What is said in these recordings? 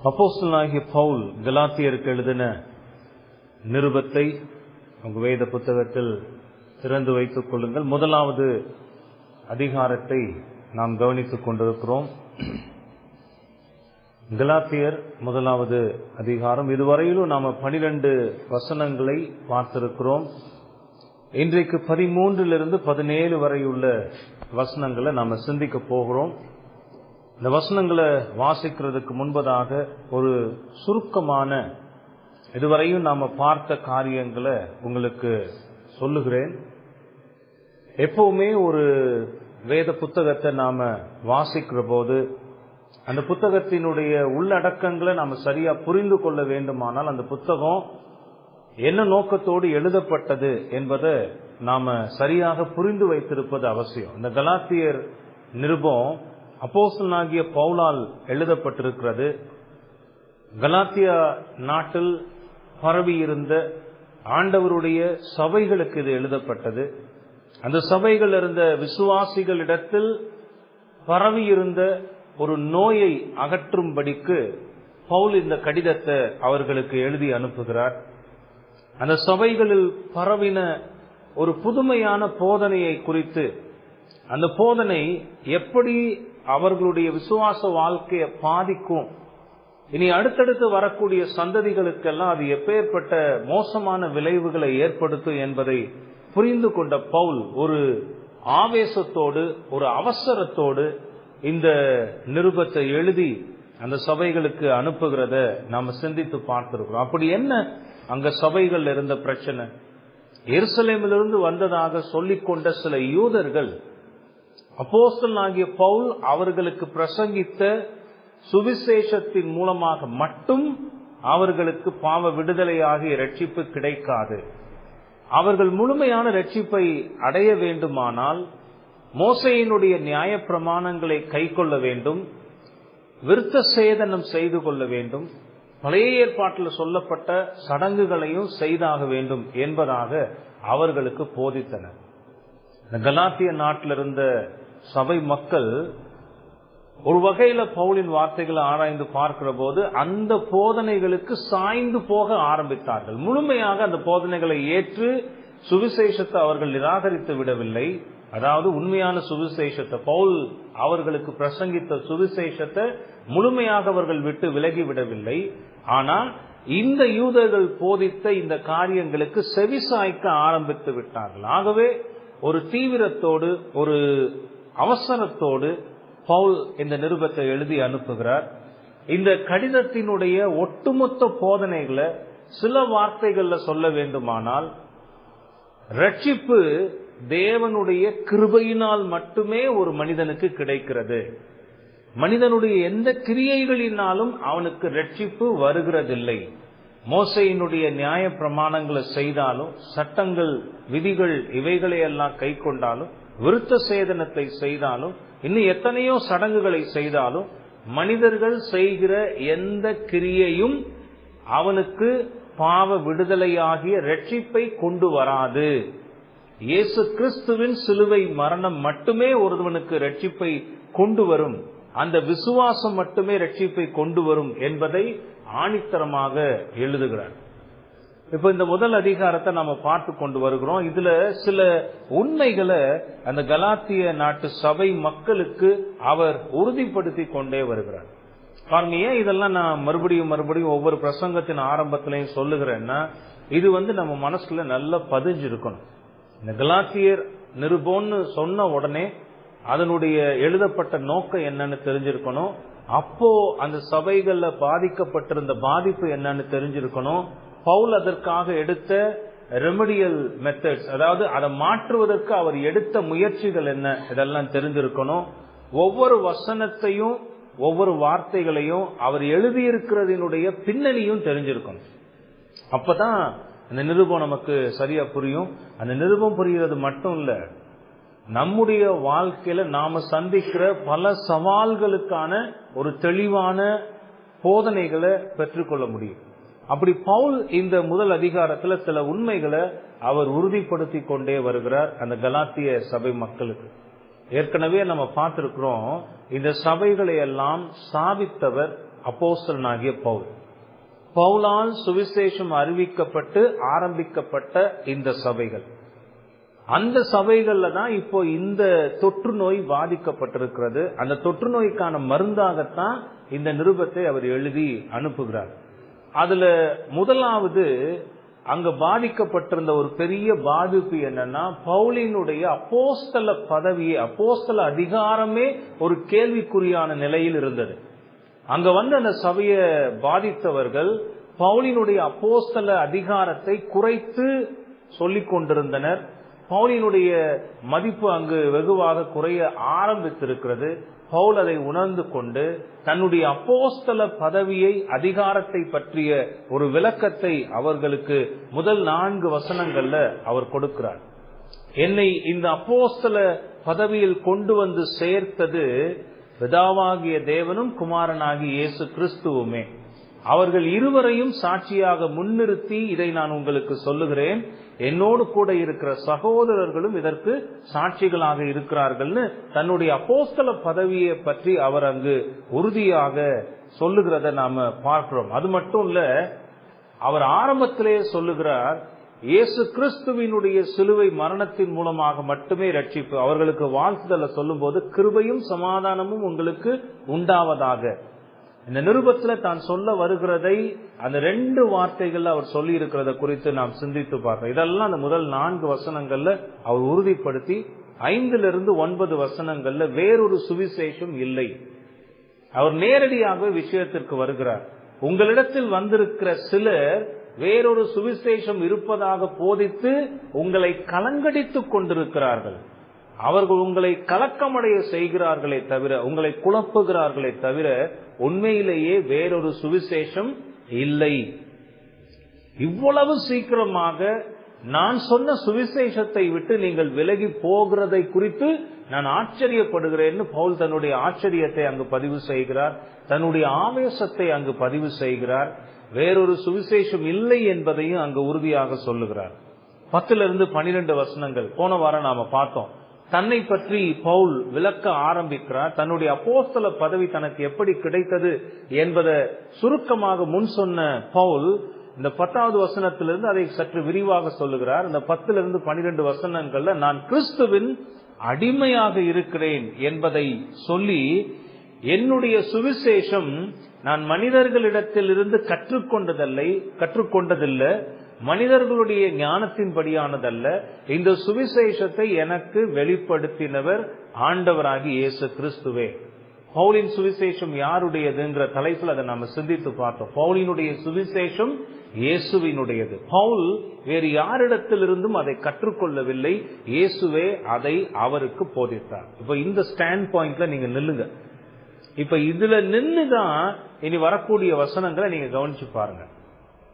அப்போஸ்தலனாகிய பவுல் கலாத்தியருக்கு எழுதின நிருபத்தை உங்கள் வேத புத்தகத்தில் திறந்து வைத்துக் கொள்ளுங்கள். முதலாவது அதிகாரத்தை நாம் கவனித்துக் கொண்டிருக்கிறோம். கலாத்தியர் முதலாவது அதிகாரம். இதுவரையிலும் நாம் 12 வசனங்களை பார்த்திருக்கிறோம். இன்றைக்கு 13 17 வரையுள்ள வசனங்களை நாம் சிந்திக்க போகிறோம். இந்த வசனங்களை வாசிக்கிறதுக்கு முன்பதாக ஒரு சுருக்கமான இதுவரையும் நாம் பார்த்த காரியங்களை உங்களுக்கு சொல்லுகிறேன். எப்பவுமே ஒரு வேத புத்தகத்தை நாம வாசிக்கிற போது அந்த புத்தகத்தினுடைய உள்ளடக்கங்களை நாம சரியா புரிந்து கொள்ள வேண்டுமானால் அந்த புத்தகம் என்ன நோக்கத்தோடு எழுதப்பட்டது என்பதை நாம சரியாக புரிந்து வைத்திருப்பது அவசியம். இந்த கலாத்தியர் நிருபம் அப்போஸ்தலனாகிய பவுலால் எழுதப்பட்டிருக்கிறது. கலாத்தியா நாட்டில் பரவி இருந்த ஆண்டவருடைய சபைகளுக்கு இது எழுதப்பட்டது. அந்த சபைகள் இருந்த விசுவாசிகளிடத்தில் பரவி இருந்த ஒரு நோயை அகற்றும்படிக்கு பவுல் இந்த கடிதத்தை அவர்களுக்கு எழுதி அனுப்புகிறார். அந்த சபைகளில் பரவின ஒரு புதுமையான போதனையை குறித்து, அந்த போதனை எப்படி அவர்களுடைய விசுவாச வாழ்க்கையை பாதிக்கும், இனி அடுத்தடுத்து வரக்கூடிய சந்ததிகளுக்கெல்லாம் அது எப்பேற்பட்ட மோசமான விளைவுகளை ஏற்படுத்தும் என்பதை புரிந்து கொண்ட பவுல் ஒரு ஆவேசத்தோடு ஒரு அவசரத்தோடு இந்த நிருபத்தை எழுதி அந்த சபைகளுக்கு அனுப்புகிறத நாம சிந்தித்து பார்த்திருக்கிறோம். அப்படி என்ன அங்க சபைகள் இருந்த பிரச்சனை? எருசலேமிலிருந்து வந்ததாக சொல்லிக்கொண்ட சில யூதர்கள் அப்போஸ்தலனாகிய பவுல் அவர்களுக்கு பிரசங்கித்த சுவிசேஷத்தின் மூலமாக மட்டும் அவர்களுக்கு பாவ விடுதலையாகிய ரட்சிப்பு கிடைக்காது. அவர்கள் முழுமையான ரட்சிப்பை அடைய வேண்டுமானால் மோசேயினுடைய நியாய பிரமாணங்களை கைக்கொள்ள வேண்டும், விருத்த சேதனம் செய்து கொள்ள வேண்டும், பழைய ஏற்பாட்டில் சொல்லப்பட்ட சடங்குகளையும் செய்தாக வேண்டும் என்பதாக அவர்களுக்கு போதித்தனர். இந்த கலாத்திய நாட்டில் இருந்த சபை மக்கள் ஒரு வகையில பவுலின் வார்த்தைகளை ஆராய்ந்து பார்க்கிற போது அந்த போதனைகளுக்கு சாய்ந்து போக ஆரம்பித்தார்கள். முழுமையாக அந்த போதனைகளை ஏற்று சுவிசேஷத்தை அவர்கள் நிராகரித்து விடவில்லை. அதாவது உண்மையான சுவிசேஷத்தை, பவுல் அவர்களுக்கு பிரசங்கித்த சுவிசேஷத்தை முழுமையாக அவர்கள் விட்டு விலகி விடவில்லை. ஆனால் இந்த யூதர்கள் போதித்த இந்த காரியங்களுக்கு செவிசாய்க்க ஆரம்பித்து விட்டார்கள். ஆகவே ஒரு தீவிரத்தோடு ஒரு அவசரத்தோடு பவுல் இந்த நிருபத்தை எழுதி அனுப்புகிறார். இந்த கடிதத்தினுடைய ஒட்டுமொத்த போதனைகளை சில வார்த்தைகள்ல சொல்ல வேண்டுமானால், ரட்சிப்பு தேவனுடைய கிருபையினால் மட்டுமே ஒரு மனிதனுக்கு கிடைக்கிறது. மனிதனுடைய எந்த கிரியைகளினாலும் அவனுக்கு ரட்சிப்பு வருகிறதில்லை. மோசேயினுடைய நியாய பிரமாணங்களை செய்தாலும், சட்டங்கள் விதிகள் இவைகளை எல்லாம் கை கொண்டாலும், விருத்த சேதனத்தை செய்தாலும், இன்னும் எத்தனையோ சடங்குகளை செய்தாலும் மனிதர்கள் செய்கிற எந்த கிரியையும் அவனுக்கு பாவ விடுதலையாகிய ரட்சிப்பை கொண்டு வராது. இயேசு கிறிஸ்துவின் சிலுவை மரணம் மட்டுமே ஒருவனுக்கு ரட்சிப்பை கொண்டு வரும். அந்த விசுவாசம் மட்டுமே ரட்சிப்பை கொண்டு வரும் என்பதை ஆணித்தரமாக எழுதுகிறார். இப்ப இந்த முதல் அதிகாரத்தை நாம பார்த்து கொண்டு வருகிறோம். இதுல சில உண்மைகளை அந்த கலாத்திய நாட்டு சபை மக்களுக்கு அவர் உறுதிப்படுத்தி கொண்டே வருகிறார். பாருங்க, ஏன் இதெல்லாம் நான் மறுபடியும் ஒவ்வொரு பிரசங்கத்தின் ஆரம்பத்திலையும் சொல்லுகிறேன்னா, இது நம்ம மனசுல நல்லா பதிஞ்சிருக்கணும். இந்த கலாத்தியர் நிருபம்னு சொன்ன உடனே அதனுடைய எழுதப்பட்ட நோக்கம் என்னன்னு தெரிஞ்சிருக்கணும். அப்போ அந்த சபைகள்ல பாதிக்கப்பட்டிருந்த பாதிப்பு என்னன்னு தெரிஞ்சிருக்கணும். பவுல் அதற்காக எடுத்த ரெமடியல் மெத்தட்ஸ், அதாவது அதை மாற்றுவதற்கு அவர் எடுத்த முயற்சிகள் என்ன, இதெல்லாம் தெரிஞ்சிருக்கணும். ஒவ்வொரு வசனத்தையும் ஒவ்வொரு வார்த்தைகளையும் அவர் எழுதியிருக்கிறதினுடைய பின்னணியும் தெரிஞ்சிருக்கணும். அப்பதான் அந்த நிருபம் நமக்கு சரியா புரியும். அந்த நிருபம் புரிகிறது மட்டும் இல்ல, நம்முடைய வாழ்க்கையில நாம சந்திக்கிற பல சவால்களுக்கான ஒரு தெளிவான போதனைகளை பெற்றுக்கொள்ள முடியும். அப்படி பவுல் இந்த முதல் அதிகாரத்துல சில உண்மைகளை அவர் உறுதிப்படுத்தி கொண்டே வருகிறார் அந்த கலாத்திய சபை மக்களுக்கு. ஏற்கனவே நம்ம பார்த்திருக்கிறோம், இந்த சபைகளை எல்லாம் ஸ்தாபித்தவர் அப்போஸ்தலனாகிய பவுல். பவுலால் சுவிசேஷம் அறிவிக்கப்பட்டு ஆரம்பிக்கப்பட்ட இந்த சபைகள், அந்த சபைகள்ல தான் இப்போ இந்த தொற்று நோய் பாதிக்கப்பட்டிருக்கிறது. அந்த தொற்று நோய்க்கான மருந்தாகத்தான் இந்த நிருபத்தை அவர் எழுதி அனுப்புகிறார். அதுல முதலாவது அங்க பாதிக்கப்பட்டிருந்த ஒரு பெரிய பாதிப்பு என்னன்னா, பவுலினுடைய அப்போஸ்தல பதவியே, அப்போஸ்தல அதிகாரமே ஒரு கேள்விக்குறியான நிலையில் இருந்தது. அங்க வந்து அந்த சபையை பாதித்தவர்கள் பவுலினுடைய அப்போஸ்தல அதிகாரத்தை குறைத்து சொல்லிக் கொண்டிருந்தனர். பவுலினுடைய மதிப்பு அங்கு வெகுவாக குறைய ஆரம்பித்திருக்கிறது. பவுல் அதை உணர்ந்து கொண்டு தன்னுடைய அப்போஸ்தல பதவியை, அதிகாரத்தை பற்றிய ஒரு விளக்கத்தை அவர்களுக்கு முதல் 4 வசனங்கள்ல அவர் கொடுக்கிறார். என்னை இந்த அப்போஸ்தல பதவியில் கொண்டு வந்து சேர்த்தது பிதாவாகிய தேவனும் குமாரனாகிய இயேசு கிறிஸ்துவுமே. அவர்கள் இருவரையும் சாட்சியாக முன்னிறுத்தி இதை நான் உங்களுக்கு சொல்லுகிறேன். என்னோடு கூட இருக்கிற சகோதரர்களும் இதற்கு சாட்சிகளாக இருக்கிறார்கள்னு தன்னுடைய அப்போஸ்தல பதவியை பற்றி அவர் அங்கு உறுதியாக சொல்லுகிறத நாம பார்க்கிறோம். அது மட்டும் இல்ல, அவர் ஆரம்பத்திலே சொல்லுகிறார், இயேசு கிறிஸ்துவினுடைய சிலுவை மரணத்தின் மூலமாக மட்டுமே ரட்சிப்பு. அவர்களுக்கு வாழ்த்துதலை சொல்லும் போது கிருபையும் சமாதானமும் உங்களுக்கு உண்டாவதாக. இந்த நிருபத்துல தான் சொல்ல வருகிறதை அந்த 2 வார்த்தைகள்ல அவர் சொல்லி இருக்கிறத குறித்து நாம் சிந்தித்து பார்க்கிறோம். இதெல்லாம் அந்த முதல் 4 வசனங்கள்ல அவர் உறுதிப்படுத்தி 5-9 வசனங்கள்ல வேறொரு சுவிசேஷம் இல்லை. அவர் நேரடியாக விஷயத்திற்கு வருகிறார். உங்களிடத்தில் வந்திருக்கிற சிலர் வேறொரு சுவிசேஷம் இருப்பதாக போதித்து உங்களை கலங்கடித்துக் கொண்டிருக்கிறார்கள். அவர்கள் உங்களை கலக்கமடைய செய்கிறார்களே தவிர, உங்களை குழப்புகிறார்களே தவிர உண்மையிலேயே வேறொரு சுவிசேஷம் இல்லை. இவ்வளவு சீக்கிரமாக நான் சொன்ன சுவிசேஷத்தை விட்டு நீங்கள் விலகி போகிறதை குறித்து நான் ஆச்சரியப்படுகிறேன்னு பவுல் தன்னுடைய ஆச்சரியத்தை அங்கு பதிவு செய்கிறார். தன்னுடைய ஆவேசத்தை அங்கு பதிவு செய்கிறார். வேறொரு சுவிசேஷம் இல்லை என்பதையும் அங்கு உறுதியாக சொல்லுகிறார். 10-12 வசனங்கள் போன வாரம் நாம பார்த்தோம். தன்னை பற்றி பவுல் விளக்க ஆரம்பிக்கிறார். தன்னுடைய அப்போஸ்தல பதவி தனக்கு எப்படி கிடைத்தது என்பதை சுருக்கமாக முன் சொன்ன பவுல் இந்த 10வது வசனத்திலிருந்து அதை சற்று விரிவாக சொல்லுகிறார். இந்த 10-12 வசனங்கள்ல நான் கிறிஸ்துவின் அடிமையாக இருக்கிறேன் என்பதை சொல்லி, என்னுடைய சுவிசேஷம் நான் மனிதர்களிடத்திலிருந்து கற்றுக்கொண்டதில்லை, மனிதர்களுடைய ஞானத்தின்படியானதல்ல. இந்த சுவிசேஷத்தை எனக்கு வெளிப்படுத்தினவர் ஆண்டவராகி இயேசு கிறிஸ்துவே. பவுலின் சுவிசேஷம் யாருடையதுங்கிற தலைப்பில் அதை நாம சிந்தித்து பார்த்தோம். பவுலினுடைய சுவிசேஷம் இயேசுவினுடையது. பவுல் வேறு யாரிடத்திலிருந்தும் அதை கற்றுக்கொள்ளவில்லை. இயேசுவே அதை அவருக்கு போதித்தார். இப்ப இந்த ஸ்டாண்ட் பாயிண்ட்ல நீங்க நில்லுங்க. இப்ப இதுல நின்னுதான் இனி வரக்கூடிய வசனங்களை நீங்க கவனிச்சு பாருங்க.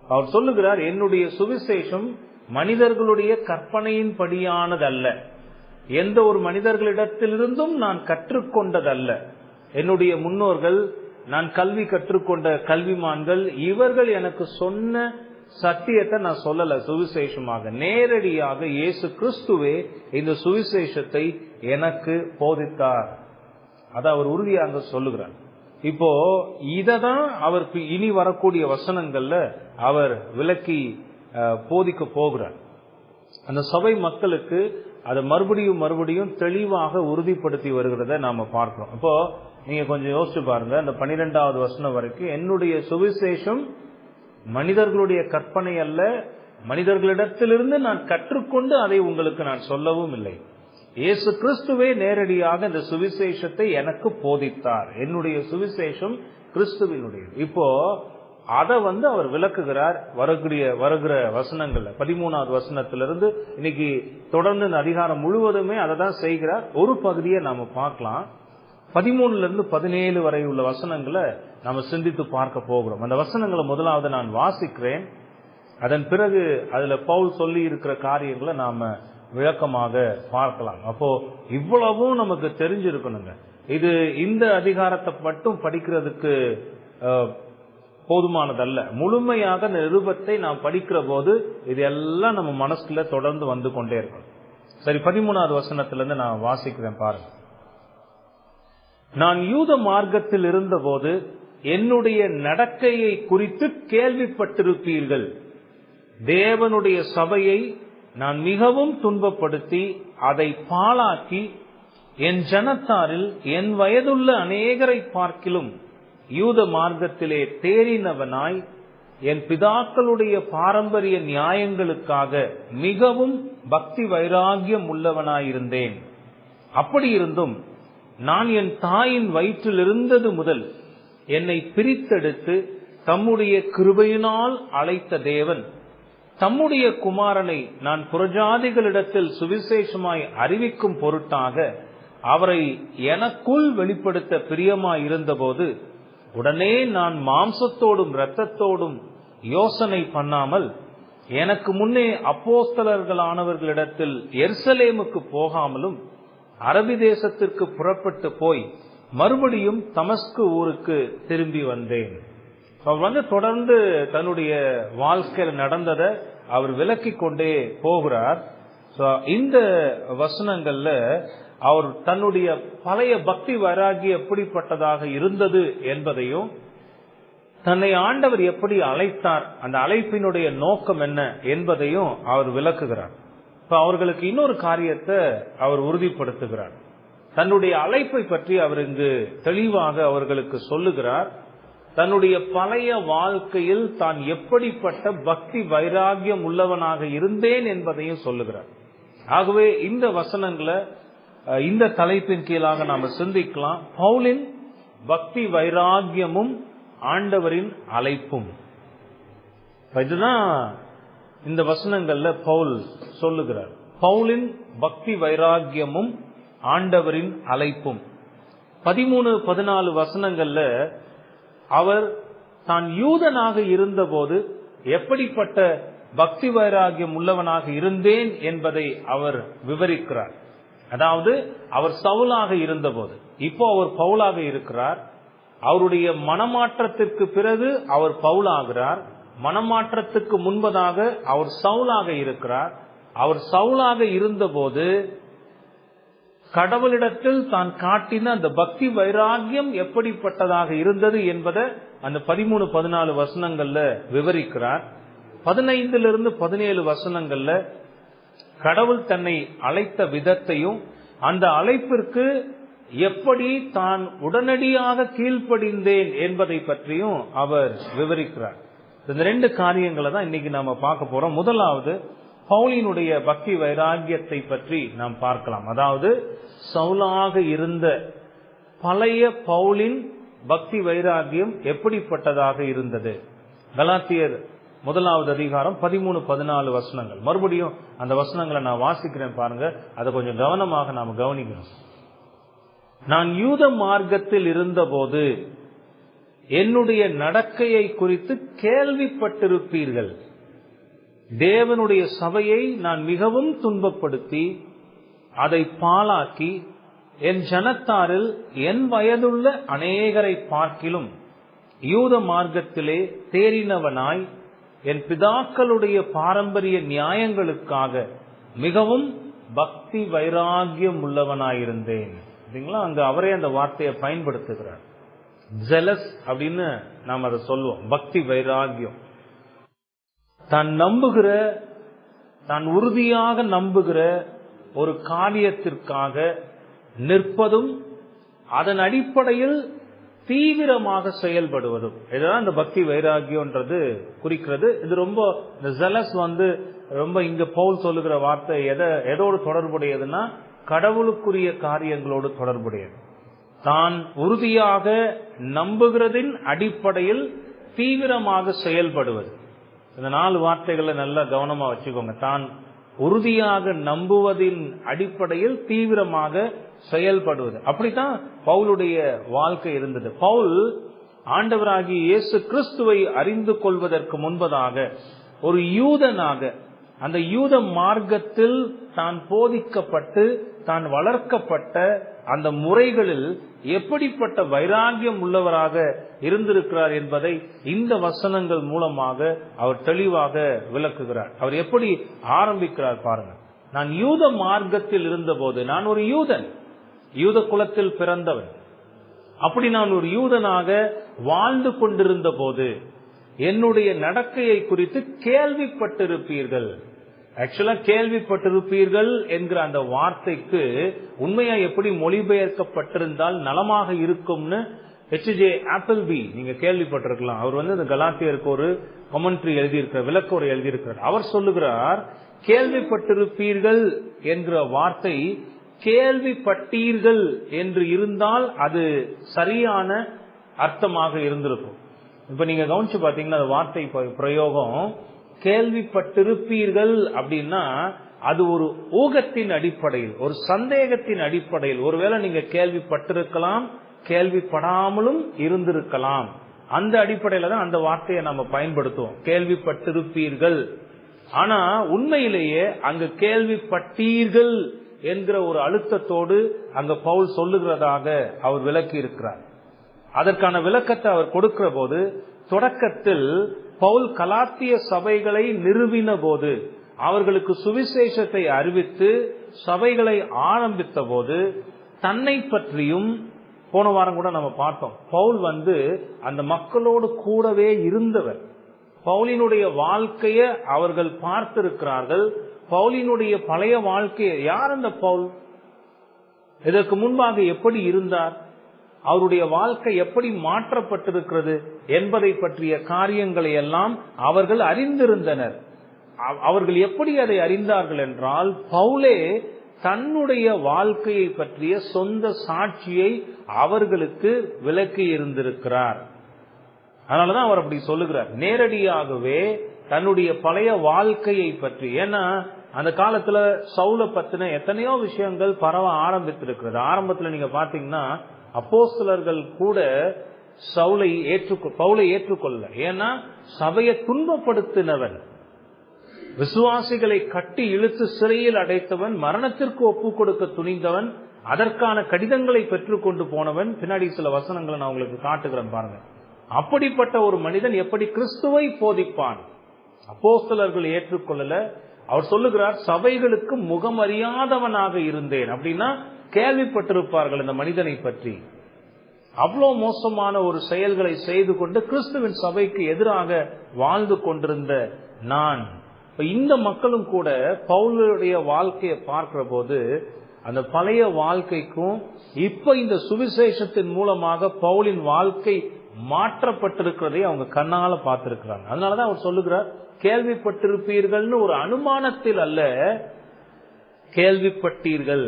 அவர் சொல்லுகிறார், என்னுடைய சுவிசேஷம் மனிதர்களுடைய கற்பனையின் படியானதல்ல, எந்த ஒரு மனிதர்களிடத்திலிருந்தும் நான் கற்றுக்கொண்டதல்ல. என்னுடைய முன்னோர்கள், நான் கல்வி கற்றுக்கொண்ட கல்விமான்கள், இவர்கள் எனக்கு சொன்ன சத்தியத்தை நான் சொல்லல சுவிசேஷமாக. நேரடியாக இயேசு கிறிஸ்துவே இந்த சுவிசேஷத்தை எனக்கு போதித்தார். அதை அவர் உறுதியாக சொல்லுகிறார். இப்போ இததான் அவர் இனி வரக்கூடிய வசனங்கள்ல அவர் விளக்கி போதிக்க போகிறார். அந்த சபை மக்களுக்கு அதை மறுபடியும் தெளிவாக உறுதிப்படுத்தி வருகிறத நாம பார்க்கிறோம். இப்போ நீங்க கொஞ்சம் யோசிச்சு பாருங்க. அந்த 12வது வசனம் வரைக்கும், என்னுடைய சுவிசேஷம் மனிதர்களுடைய கற்பனை அல்ல, மனிதர்களிடத்திலிருந்து நான் கற்றுக்கொண்டு அதை உங்களுக்கு நான் சொல்லவும் இல்லை. இயேசு கிறிஸ்துவே நேரடியாக இந்த சுவிசேஷத்தை எனக்கு போதித்தார். என்னுடைய சுவிசேஷம் கிறிஸ்துவினுடையது. இப்போ அதை அவர் விளக்குகிறார் வருகிற வசனங்கள்ல. 13வது வசனத்திலிருந்து இன்னைக்கு தொடர்ந்து இந்த அதிகாரம் முழுவதுமே அதை தான் செய்கிறார். ஒரு பகுதியை நாம பார்க்கலாம். 13-17 வரை உள்ள வசனங்களை நாம சிந்தித்து பார்க்க போகிறோம். அந்த வசனங்களை முதலாவது நான் வாசிக்கிறேன். அதன் பிறகு அதுல பவுல் சொல்லி இருக்கிற காரியங்களை நாம விளக்கமாக பார்க்கலாம். அப்போ இவ்வளவும் நமக்கு தெரிஞ்சிருக்கணுங்க. இது இந்த அதிகாரத்தை மட்டும் படிக்கிறதுக்கு போதுமானதல்ல. முழுமையாக இந்த நிருபத்தை நாம் படிக்கிற போது இதெல்லாம் நம்ம மனசுல தொடர்ந்து வந்து கொண்டே இருக்கும். சரி, 13வது வசனத்திலிருந்து நான் வாசிக்கிறேன் பாருங்க. நான் யூத மார்க்கத்தில் இருந்தபோது என்னுடைய நடக்கையை குறித்து கேள்விப்பட்டிருப்பீர்கள். தேவனுடைய சபையை நான் மிகவும் துன்பப்படுத்தி அதை பாழாக்கி என் ஜனத்தாரில் என் வயதுள்ள அநேகரை பார்க்கிலும் யூத மார்க்கத்திலே தேறினவனாய் என் பிதாக்களுடைய பாரம்பரிய நியாயங்களுக்காக மிகவும் பக்தி வைராகியம் உள்ளவனாயிருந்தேன். அப்படி இருந்தும் நான் என் தாயின் வயிற்றில் இருந்தது முதல் என்னை பிரித்தெடுத்து தம்முடைய கிருபையினால் அழைத்த தேவன் தம்முடைய குமாரனை நான் புறஜாதிகளிடத்தில் சுவிசேஷமாய் அறிவிக்கும் பொருட்டாக அவரை எனக்குள் வெளிப்படுத்த பிரியமாய் இருந்தபோது உடனே நான் மாம்சத்தோடும் இரத்தத்தோடும் யோசனை பண்ணாமல் எனக்கு முன்னே அப்போஸ்தலர்களானவர்களிடத்தில் எருசலேமுக்கு போகாமலும் அரபி தேசத்திற்கு புறப்பட்டு போய் மறுபடியும் தமஸ்கு ஊருக்கு திரும்பி வந்தேன். அவர் தொடர்ந்து தன்னுடைய வாழ்க்கையில் நடந்ததை அவர் விளக்கி கொண்டே போகிறார். இந்த வசனங்கள்ல அவர் தன்னுடைய பழைய பக்தி வைராகி எப்படிப்பட்டதாக இருந்தது என்பதையும், தன்னை ஆண்டவர் எப்படி அழைத்தார், அந்த அழைப்பினுடைய நோக்கம் என்ன என்பதையும் அவர் விளக்குகிறார். இப்ப அவர்களுக்கு இன்னொரு காரியத்தை அவர் உறுதிப்படுத்துகிறார். தன்னுடைய அழைப்பை பற்றி அவர் இங்கு தெளிவாக அவர்களுக்கு சொல்லுகிறார். தன்னுடைய பழைய வாழ்க்கையில் தான் எப்படிப்பட்ட பக்தி வைராகியம் உள்ளவனாக இருந்தேன் என்பதையும் சொல்லுகிறார். ஆகவே இந்த வசனங்களை இந்த தலைப்பின் கீழாக நாம சிந்திக்கலாம். பவுலின் பக்தி வைராகியமும் ஆண்டவரின் அழைப்பும். இதுதான் இந்த வசனங்கள்ல பவுல் சொல்லுகிறார். பவுலின் பக்தி வைராகியமும் ஆண்டவரின் அழைப்பும். 13-14 வசனங்கள்ல அவர் தான் யூதனாக இருந்தபோது எப்படிப்பட்ட பக்தி வைராகியம் உள்ளவனாக இருந்தேன் என்பதை அவர் விவரிக்கிறார். அதாவது அவர் சவுலாக இருந்தபோது, இப்போ அவர் பவுலாக இருக்கிறார். அவருடைய மனமாற்றத்திற்கு பிறகு அவர் பவுலாகிறார். மனமாற்றத்துக்கு முன்பதாக அவர் சவுலாக இருக்கிறார். அவர் சவுலாக இருந்தபோது கடவுளிடத்தில் தான் காட்டின அந்த பக்தி வைராகியம் எப்படிப்பட்டதாக இருந்தது என்பதை அந்த 13-14 வசனங்கள்ல விவரிக்கிறார். 15-17 வசனங்கள்ல கடவுள் தன்னை அழைத்த விதத்தையும் அந்த அழைப்பிற்கு எப்படி தான் உடனடியாக கீழ்ப்படிந்தேன் என்பதை பற்றியும் அவர் விவரிக்கிறார். இந்த 2 காரியங்களை தான் இன்னைக்கு நாம பார்க்க போறோம். முதலாவது, பவுலினுடைய பக்தி வைராகியத்தை பற்றி நாம் பார்க்கலாம். அதாவது சவுலாக இருந்த பழைய பவுலின் பக்தி வைராகியம் எப்படிப்பட்டதாக இருந்தது. கலாத்தியர் 1வது அதிகாரம் 13-14 வசனங்கள். மறுபடியும் அந்த வசனங்களை நான் வாசிக்கிறேன் பாருங்க. அதை கொஞ்சம் கவனமாக நாம் கவனிக்கணும். நான் யூத மார்க்கத்தில் இருந்தபோது என்னுடைய நடக்கையை குறித்து கேள்விப்பட்டிருப்பீர்கள். தேவனுடைய சபையை நான் மிகவும் துன்பப்படுத்தி அதை பாழாக்கி என் ஜனத்தாரில் என் வயதுள்ள அநேகரை பார்க்கிலும் யூத மார்க்கத்திலே தேறினவனாய் என் பிதாக்களுடைய பாரம்பரிய நியாயங்களுக்காக மிகவும் பக்தி வைராகியம் உள்ளவனாயிருந்தேன். அங்க அவரே அந்த வார்த்தையை பயன்படுத்துகிறார். ஜெலஸ் அப்படின்னு நாம் அதை சொல்லுவோம். பக்தி வைராகியம், தான் நம்புகிற, தான் உறுதியாக நம்புகிற ஒரு காரியத்திற்காக நிற்பதும் அதன் அடிப்படையில் தீவிரமாக செயல்படுவதும், இதுதான் இந்த பக்தி வைராகியம்ன்றது குறிக்கிறது. இது ரொம்ப, இந்த ஜெலஸ் ரொம்ப இங்க பவுல் சொல்லுகிற வார்த்தை எதோடு தொடர்புடையதுன்னா கடவுளுக்குரிய காரியங்களோடு தொடர்புடையது. தான் உறுதியாக நம்புகிறதின் அடிப்படையில் தீவிரமாக செயல்படுவது. இந்த 4 வார்த்தைகளை நல்லா கவனமா வச்சுக்கோங்க. தான் உறுதியாக நம்புவதின் அடிப்படையில் தீவிரமாக செயல்படுவது. அப்படித்தான் பவுலுடைய வாழ்க்கை இருந்தது. பவுல் ஆண்டவராகிய இயேசு கிறிஸ்துவை அறிந்து கொள்வதற்கு முன்பதாக ஒரு யூதனாக அந்த யூத மார்க்கத்தில் தான் போதிக்கப்பட்டு தான் வளர்க்கப்பட்ட அந்த முறைகளில் எப்படிப்பட்ட வைராகியம் உள்ளவராக இருந்திருக்கிறார் என்பதை இந்த வசனங்கள் மூலமாக அவர் தெளிவாக விளக்குகிறார். அவர் எப்படி ஆரம்பிக்கிறார் பாருங்க. நான் யூத மார்க்கத்தில் இருந்தபோது, நான் ஒரு யூதன், யூத குலத்தில் பிறந்தவன். அப்படி நான் ஒரு யூதனாக வாழ்ந்து கொண்டிருந்த போது என்னுடைய நடக்கையை குறித்து கேள்விப்பட்டிருப்பீர்கள். ஆக்சுவலா கேள்விப்பட்டிருப்பீர்கள் என்கிற அந்த வார்த்தைக்கு உண்மையா எப்படி மொழிபெயர்க்கப்பட்டிருந்தால் நலமாக இருக்கும்னு H.J. Appleby நீங்க கேள்விப்பட்டிருக்கலாம். அவர் இந்த கலாத்தியருக்கு ஒரு கமெண்ட்ரி எழுதியிருக்கிறார், விளக்கோரை எழுதியிருக்கிறார். அவர் சொல்லுகிறார், கேள்விப்பட்டிருப்பீர்கள் என்கிற வார்த்தை கேள்விப்பட்டீர்கள் என்று இருந்தால் அது சரியான அர்த்தமாக இருந்திருக்கும். இப்ப நீங்க கவனிச்சு பாத்தீங்கன்னா அந்த வார்த்தை பிரயோகம் கேள்விப்பட்டிருப்பீர்கள் அப்படின்னா அது ஒரு ஊகத்தின் அடிப்படையில், ஒரு சந்தேகத்தின் அடிப்படையில், ஒருவேளை நீங்க கேள்விப்பட்டிருக்கலாம், கேள்விப்படாமலும் இருந்திருக்கலாம். அந்த அடிப்படையில தான் அந்த வார்த்தையை நம்ம பயன்படுத்துவோம், கேள்விப்பட்டிருப்பீர்கள். ஆனா உண்மையிலேயே அங்கு கேள்விப்பட்டீர்கள் என்கிற ஒரு அழுத்தத்தோடு அங்க பவுல் சொல்லுகிறதாக அவர் விளக்கி இருக்கிறார். அதற்கான விளக்கத்தை அவர் கொடுக்கிற போது, தொடக்கத்தில் பவுல் கலாத்திய சபைகளை நிறுவின போது, அவர்களுக்கு சுவிசேஷத்தை அறிவித்து சபைகளை ஆரம்பித்த போது தன்னை பற்றியும், போன வாரம் கூட நம்ம பார்த்தோம், பவுல் அந்த மக்களோடு கூடவே இருந்தவர். பவுலினுடைய வாழ்க்கையை அவர்கள் பார்த்திருக்கிறார்கள். பவுலினுடைய பழைய வாழ்க்கையை, யார் அந்த பவுல், இதற்கு முன்பாக எப்படி இருந்தார், அவருடைய வாழ்க்கை எப்படி மாற்றப்பட்டிருக்கிறது என்பதை பற்றிய காரியங்களை எல்லாம் அவர்கள் அறிந்திருந்தனர். அவர்கள் எப்படி அதை அறிந்தார்கள் என்றால், பவுலே தன்னுடைய வாழ்க்கையை பற்றிய சொந்த சாட்சியை அவர்களுக்கு விளக்கி இருந்திருக்கிறார். அதனாலதான் அவர் அப்படி சொல்லுகிறார், நேரடியாகவே தன்னுடைய பழைய வாழ்க்கையை பற்றி. ஏன்னா அந்த காலத்துல சவுல பத்தின எத்தனையோ விஷயங்கள் பரவ ஆரம்பித்திருக்கிறது. ஆரம்பத்துல நீங்க பாத்தீங்கன்னா அப்போஸ்தலர்கள் கூட பவுலை ஏற்றுக்கொள்ள, ஏன்னா சபையை துன்பப்படுத்தினவன், விசுவாசிகளை கட்டி இழுத்து சிறையில் அடைத்தவன், மரணத்திற்கு ஒப்பு கொடுக்க துணிந்தவன், அதற்கான கடிதங்களை பெற்றுக் கொண்டு போனவன். பின்னாடி சில வசனங்களை நான் உங்களுக்கு காட்டுகிறேன் பாருங்க. அப்படிப்பட்ட ஒரு மனிதன் எப்படி கிறிஸ்துவை போதிப்பான்? அப்போஸ்தலர்கள் ஏற்றுக்கொள்ளல. அவர் சொல்லுகிறார், சபைகளுக்கு முகமறியாதவனாக இருந்தேன். அப்படின்னா கேள்விப்பட்டிருப்பார்கள் இந்த மனிதனை பற்றி. அவ்வளவு மோசமான ஒரு செயல்களை செய்து கொண்டு கிறிஸ்துவின் சபைக்கு எதிராக வாழ்ந்து கொண்டிருந்த நான். இந்த மக்களும் கூட பவுலுடைய வாழ்க்கையை பார்க்கிற போது அந்த பழைய வாழ்க்கைக்கும் இப்ப இந்த சுவிசேஷத்தின் மூலமாக பவுலின் வாழ்க்கை மாற்றப்பட்டிருக்கிறதை அவங்க கண்ணால பார்த்திருக்கிறாங்க. அதனாலதான் அவர் சொல்லுகிறார், கேள்விப்பட்டிருப்பீர்கள்னு ஒரு அனுமானத்தில் அல்ல, கேள்விப்பட்டீர்கள்.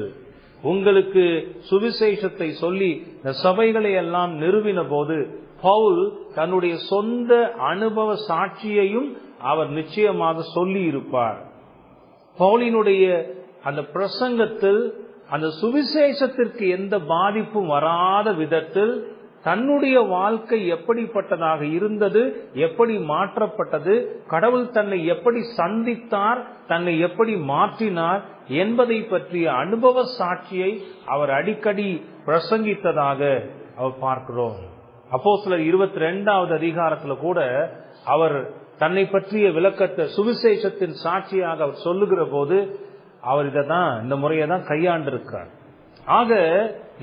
உங்களுக்கு சுவிசேஷத்தை சொல்லி இந்த சபைகளை எல்லாம் நிறுவின போது பவுல் தன்னுடைய சொந்த அனுபவ சாட்சியையும் அவர் நிச்சயமாக சொல்லி இருப்பார். பவுலினுடைய அந்த பிரசங்கத்தில் அந்த சுவிசேஷத்திற்கு எந்த பாதிப்பும் வராத விதத்தில் தன்னுடைய வாழ்க்கை எப்படிப்பட்டதாக இருந்தது, எப்படி மாற்றப்பட்டது, கடவுள் தன்னை எப்படி சந்தித்தார், தன்னை எப்படி மாற்றினார் என்பதை பற்றிய அனுபவ சாட்சியை அவர் அடிக்கடி பிரசங்கித்ததாக அவர் பார்க்கிறோம். அப்போஸ்தலர் 22வது அதிகாரத்துல கூட அவர் தன்னை பற்றிய விளக்கத்தை சுவிசேஷத்தின் சாட்சியாக அவர் சொல்லுகிற போது அவர் இதைதான், இந்த முறையை தான் கையாண்டிருக்கிறார். ஆக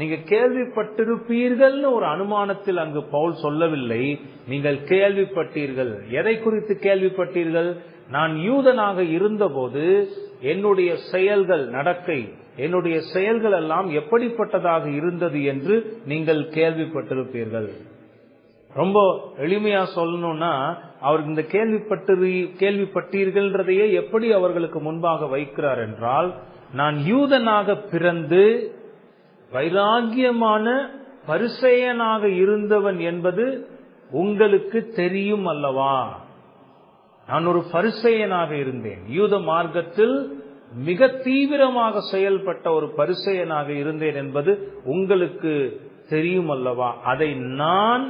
நீங்க கேள்விப்பட்டிருப்பீர்கள்னு ஒரு அனுமானத்தில் அங்கு பவுல் சொல்லவில்லை, நீங்கள் கேள்விப்பட்டீர்கள். எதை குறித்து கேள்விப்பட்டீர்கள்? நான் யூதனாக இருந்தபோது என்னுடைய செயல்கள், நடக்கை, என்னுடைய செயல்கள் எல்லாம் எப்படிப்பட்டதாக இருந்தது என்று நீங்கள் கேள்விப்பட்டிருப்பீர்கள். ரொம்ப எளிமையா சொல்லணும்னா, அவருக்கு இந்த கேள்விப்பட்டீர்கள்ன்றதையே எப்படி அவர்களுக்கு முன்பாக வைக்கிறார் என்றால், நான் யூதனாக பிறந்து வைராகியமான பரிசேயனாக இருந்தவன் என்பது உங்களுக்கு தெரியும் அல்லவா? நான் ஒரு பரிசேயனாக இருந்தேன், யூத மார்க்கத்தில் மிக தீவிரமாக செயல்பட்ட ஒரு பரிசேயனாக இருந்தேன் என்பது உங்களுக்கு தெரியும் அல்லவா? அதை நான்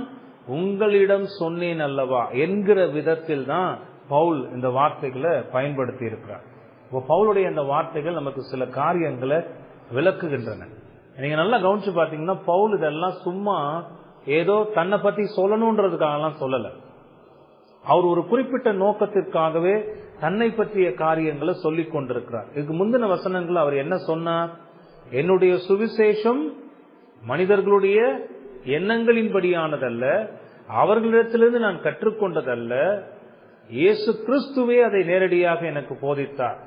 உங்களிடம் சொன்னேன் அல்லவா என்கிற விதத்தில் தான் பவுல் இந்த வார்த்தைகளை பயன்படுத்தி இருக்கிறார். பவுலுடைய அந்த வார்த்தைகள் நமக்கு சில காரியங்களை விளக்குகின்றன. நீங்க நல்லா கவனிச்சு பாத்தீங்கன்னா பவுல் இதெல்லாம் சும்மா ஏதோ தன்னை பத்தி சொல்லணும்ன்றதுக்காகலாம் சொல்லல. அவர் ஒரு குறிப்பிட்ட நோக்கத்திற்காகவே தன்னை பற்றிய காரியங்களை சொல்லிக் கொண்டிருக்கிறார். இதுக்கு முந்தின வசனங்கள் அவர் என்ன சொன்னார்? என்னுடைய சுவிசேஷம் மனிதர்களுடைய எண்ணங்களின்படியானதல்ல, அவர்களிடத்திலிருந்து நான் கற்றுக்கொண்டதல்ல, இயேசு கிறிஸ்துவே அதை நேரடியாக எனக்கு போதித்தார்.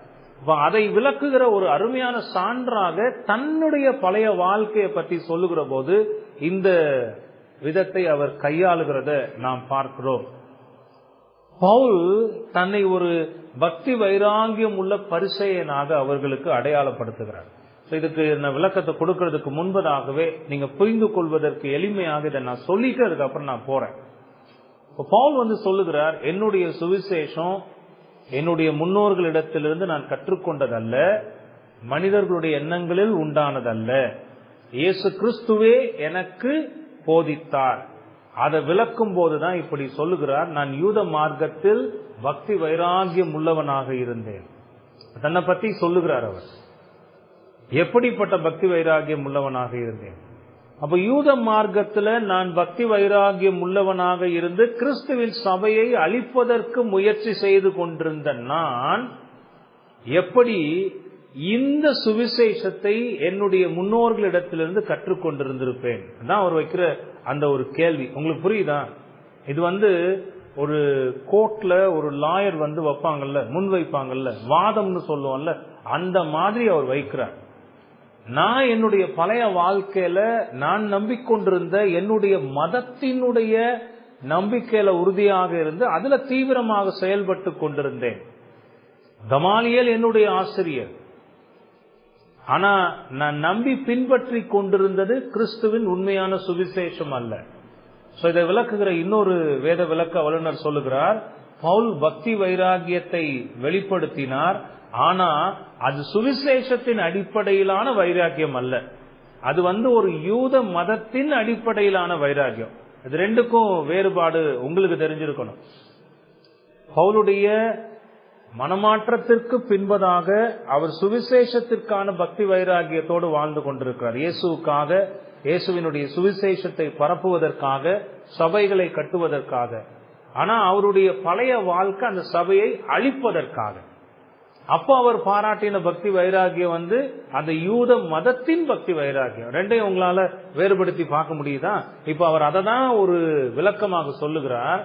அதை விளக்குகிற ஒரு அருமையான சான்றாக தன்னுடைய பழைய வாழ்க்கையை பற்றி சொல்லுகிற போது இந்த விதத்தை அவர் கையாளுகிறத நாம் பார்க்கிறோம். பவுல் தன்னை ஒரு பக்தி வைராகியம் உள்ள பரிசேயனாக அவர்களுக்கு அடையாளப்படுத்துகிறார். இதுக்கு விளக்கத்தை கொடுக்கிறதுக்கு முன்பதாகவே நீங்க புரிந்து கொள்வதற்கு எளிமையாக இதை நான் சொல்லிட்டு அதுக்கப்புறம் நான் போறேன். பவுல் சொல்லுகிறார், என்னுடைய சுவிசேஷம் என்னுடைய முன்னோர்களிடத்திலிருந்து நான் கற்றுக்கொண்டதல்ல, மனிதர்களுடைய எண்ணங்களில் உண்டானதல்ல, இயேசு கிறிஸ்துவே எனக்கு போதித்தார். அதை விளக்கும் போதுதான் இப்படி சொல்லுகிறார், நான் யூத மார்க்கத்தில் பக்தி வைராகியம் உள்ளவனாக இருந்தேன். தன்னை பத்தி சொல்லுகிறார் அவர். எப்படிப்பட்ட பக்தி வைராகியம் உள்ளவனாக இருந்தேன்? அப்ப யூத மார்க்கத்துல நான் பக்தி வைராகியம் உள்ளவனாக இருந்து கிறிஸ்துவின் சபையை அழிப்பதற்கு முயற்சி செய்து கொண்டிருந்த நான் எப்படி இந்த சுவிசேஷத்தை என்னுடைய முன்னோர்களிடத்திலிருந்து கற்றுக்கொண்டிருந்திருப்பேன்? அதான் அவர் வைக்கிற அந்த ஒரு கேள்வி. உங்களுக்கு புரியுதா? இது ஒரு கோர்ட்ல ஒரு லாயர் வைப்பாங்கல்ல, முன் வைப்பாங்கல்ல, வாதம்னு சொல்லுவோம்ல, அந்த மாதிரி அவர் வைக்கிறார். நான் என்னுடைய பழைய வாழ்க்கையில நான் நம்பிக்கொண்டிருந்த என்னுடைய மதத்தினுடைய நம்பிக்கையில உறுதியாக இருந்து அதுல தீவிரமாக செயல்பட்டு கொண்டிருந்தேன். கமாலியேல் என்னுடைய ஆசிரியர். ஆனா நான் நம்பி பின்பற்றி கொண்டிருந்தது கிறிஸ்துவின் உண்மையான சுவிசேஷம் அல்ல. இதை விளக்குகிற இன்னொரு வேத விளக்க வல்லுநர் சொல்லுகிறார், பவுல் பக்தி வைராகியத்தை வெளிப்படுத்தினார், ஆனா அது சுவிசேஷத்தின் அடிப்படையிலான வைராக்கியம் அல்ல. அது ஒரு யூத மதத்தின் அடிப்படையிலான வைராக்கியம். இது ரெண்டுக்கும் வேறுபாடு உங்களுக்கு தெரிஞ்சிருக்கணும். பவுலுடைய மனமாற்றத்திற்கு பின்பதாக அவர் சுவிசேஷத்திற்கான பக்தி வைராகியத்தோடு வாழ்ந்து கொண்டிருக்கிறார். இயேசுக்காக, இயேசுவினுடைய சுவிசேஷத்தை பரப்புவதற்காக, சபைகளை கட்டுவதற்காக. ஆனா அவருடைய பழைய வாழ்க்கை அந்த சபையை அழிப்பதற்காக. அப்ப அவர் பாராட்டின பக்தி வைராகியம் அந்த யூத மதத்தின் பக்தி வைராகியம். ரெண்டையும் உங்களால வேறுபடுத்தி பார்க்க முடியுதா? இப்ப அவர் அதை தான் ஒரு விளக்கமாக சொல்லுகிறார்.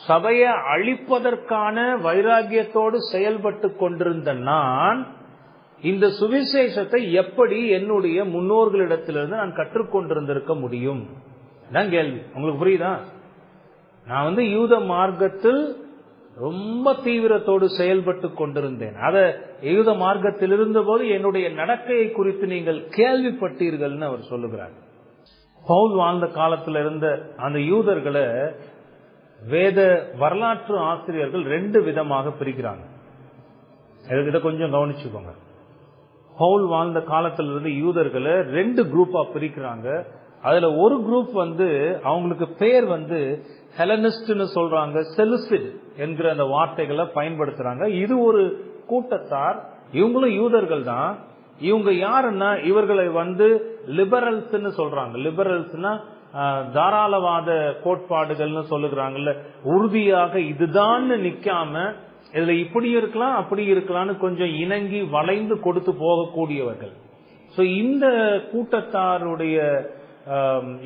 சபையை அழிப்பதற்கான வைராகியத்தோடு செயல்பட்டு கொண்டிருந்த நான் இந்த சுவிசேஷத்தை எப்படி என்னுடைய முன்னோர்களிடத்திலிருந்து நான் கற்றுக்கொண்டிருந்திருக்க முடியும்? தான் கேள்வி. உங்களுக்கு புரியுதா? நான் யூத மார்க்கத்தில் ரொம்ப தீவிரத்தோடு செயல்பட்டு கொண்டிருந்தேன். அத யூத மார்க்கத்தில் இருந்த போது என்னுடைய நடக்கையை குறித்து நீங்கள் கேள்விப்பட்டீர்கள்னு அவர் சொல்லுகிறார். பவுல் வாழ்ந்த காலத்தில் இருந்த அந்த யூதர்களை வேத வரலாற்று ஆசிரியர்கள் ரெண்டு விதமாக பிரிக்கிறாங்க. இதை கொஞ்சம் கவனிச்சுக்கோங்க. பவுல் வாழ்ந்த காலத்தில் இருந்து யூதர்களை ரெண்டு குரூப்பா பிரிக்கிறாங்க. அதுல ஒரு குரூப் அவங்களுக்கு பேர் ஹெலனிஸ்ட்னு சொல்றாங்க, செலுசிட் என்கிற அந்த வார்த்தைகளை பயன்படுத்துறாங்க. இது ஒரு கூட்டத்தார். இவங்களும் யூதர்கள் தான். இவங்க யாருன்னா இவர்களை லிபரல்ஸ்னு சொல்றாங்க. லிபரல்ஸ்னா தாராளவாத கோட்பாடுகள்னு சொல்லுகிறாங்கல்ல, உறுதியாக இதுதான் நிக்காம இதுல இப்படி இருக்கலாம் அப்படி இருக்கலாம்னு கொஞ்சம் இணங்கி வளைந்து கொடுத்து போகக்கூடியவர்கள். சோ இந்த கூட்டத்தாருடைய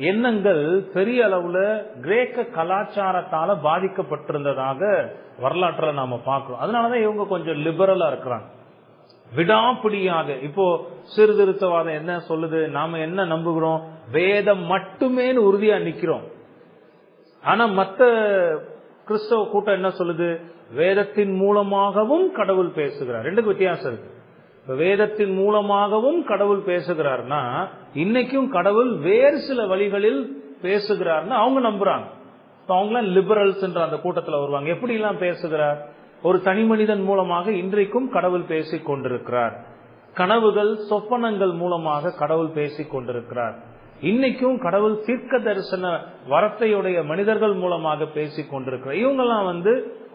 எண்ணங்கள் பெரிய அளவுல கிரேக்க கலாச்சாரத்தால பாதிக்கப்பட்டிருந்ததாக வரலாற்றுல நாம பார்க்கிறோம். அதனாலதான் இவங்க கொஞ்சம் லிபரலா இருக்கிறாங்க, விடாப்பிடியாக. இப்போ சீர்திருத்தவாதம் என்ன சொல்லுது? நாம என்ன நம்புகிறோம்? வேதம் மட்டுமே உறுதியா நிக்கிறோம். ஆனா மத்த கிறிஸ்தவ கூட்டம் என்ன சொல்லுது? வேதத்தின் மூலமாகவும் கடவுள் பேசுகிறார். ரெண்டுக்கு வித்தியாசம் இருக்கு. வேதத்தின் மூலமாகவும் கடவுள் பேசுகிறார்னா இன்னைக்கும் கடவுள் வேறு சில வழிகளில் பேசுகிறார்னு அவங்க நம்புறாங்க. அவங்களாம் லிபரல்ஸ் என்ற அந்த கூட்டத்தில் வருவாங்க. எப்படி எல்லாம் பேசுகிறார்? ஒரு தனி மனிதன் மூலமாக இன்றைக்கும் கடவுள் பேசிக் கொண்டிருக்கிறார். கனவுகள், சொப்பனங்கள் மூலமாக கடவுள் பேசிக் கொண்டிருக்கிறார். இன்னைக்கும் கடவுள் தீர்க்க தரிசன வரத்தையுடைய மனிதர்கள் மூலமாக பேசிக் கொண்டிருக்கிறார். இவங்கெல்லாம்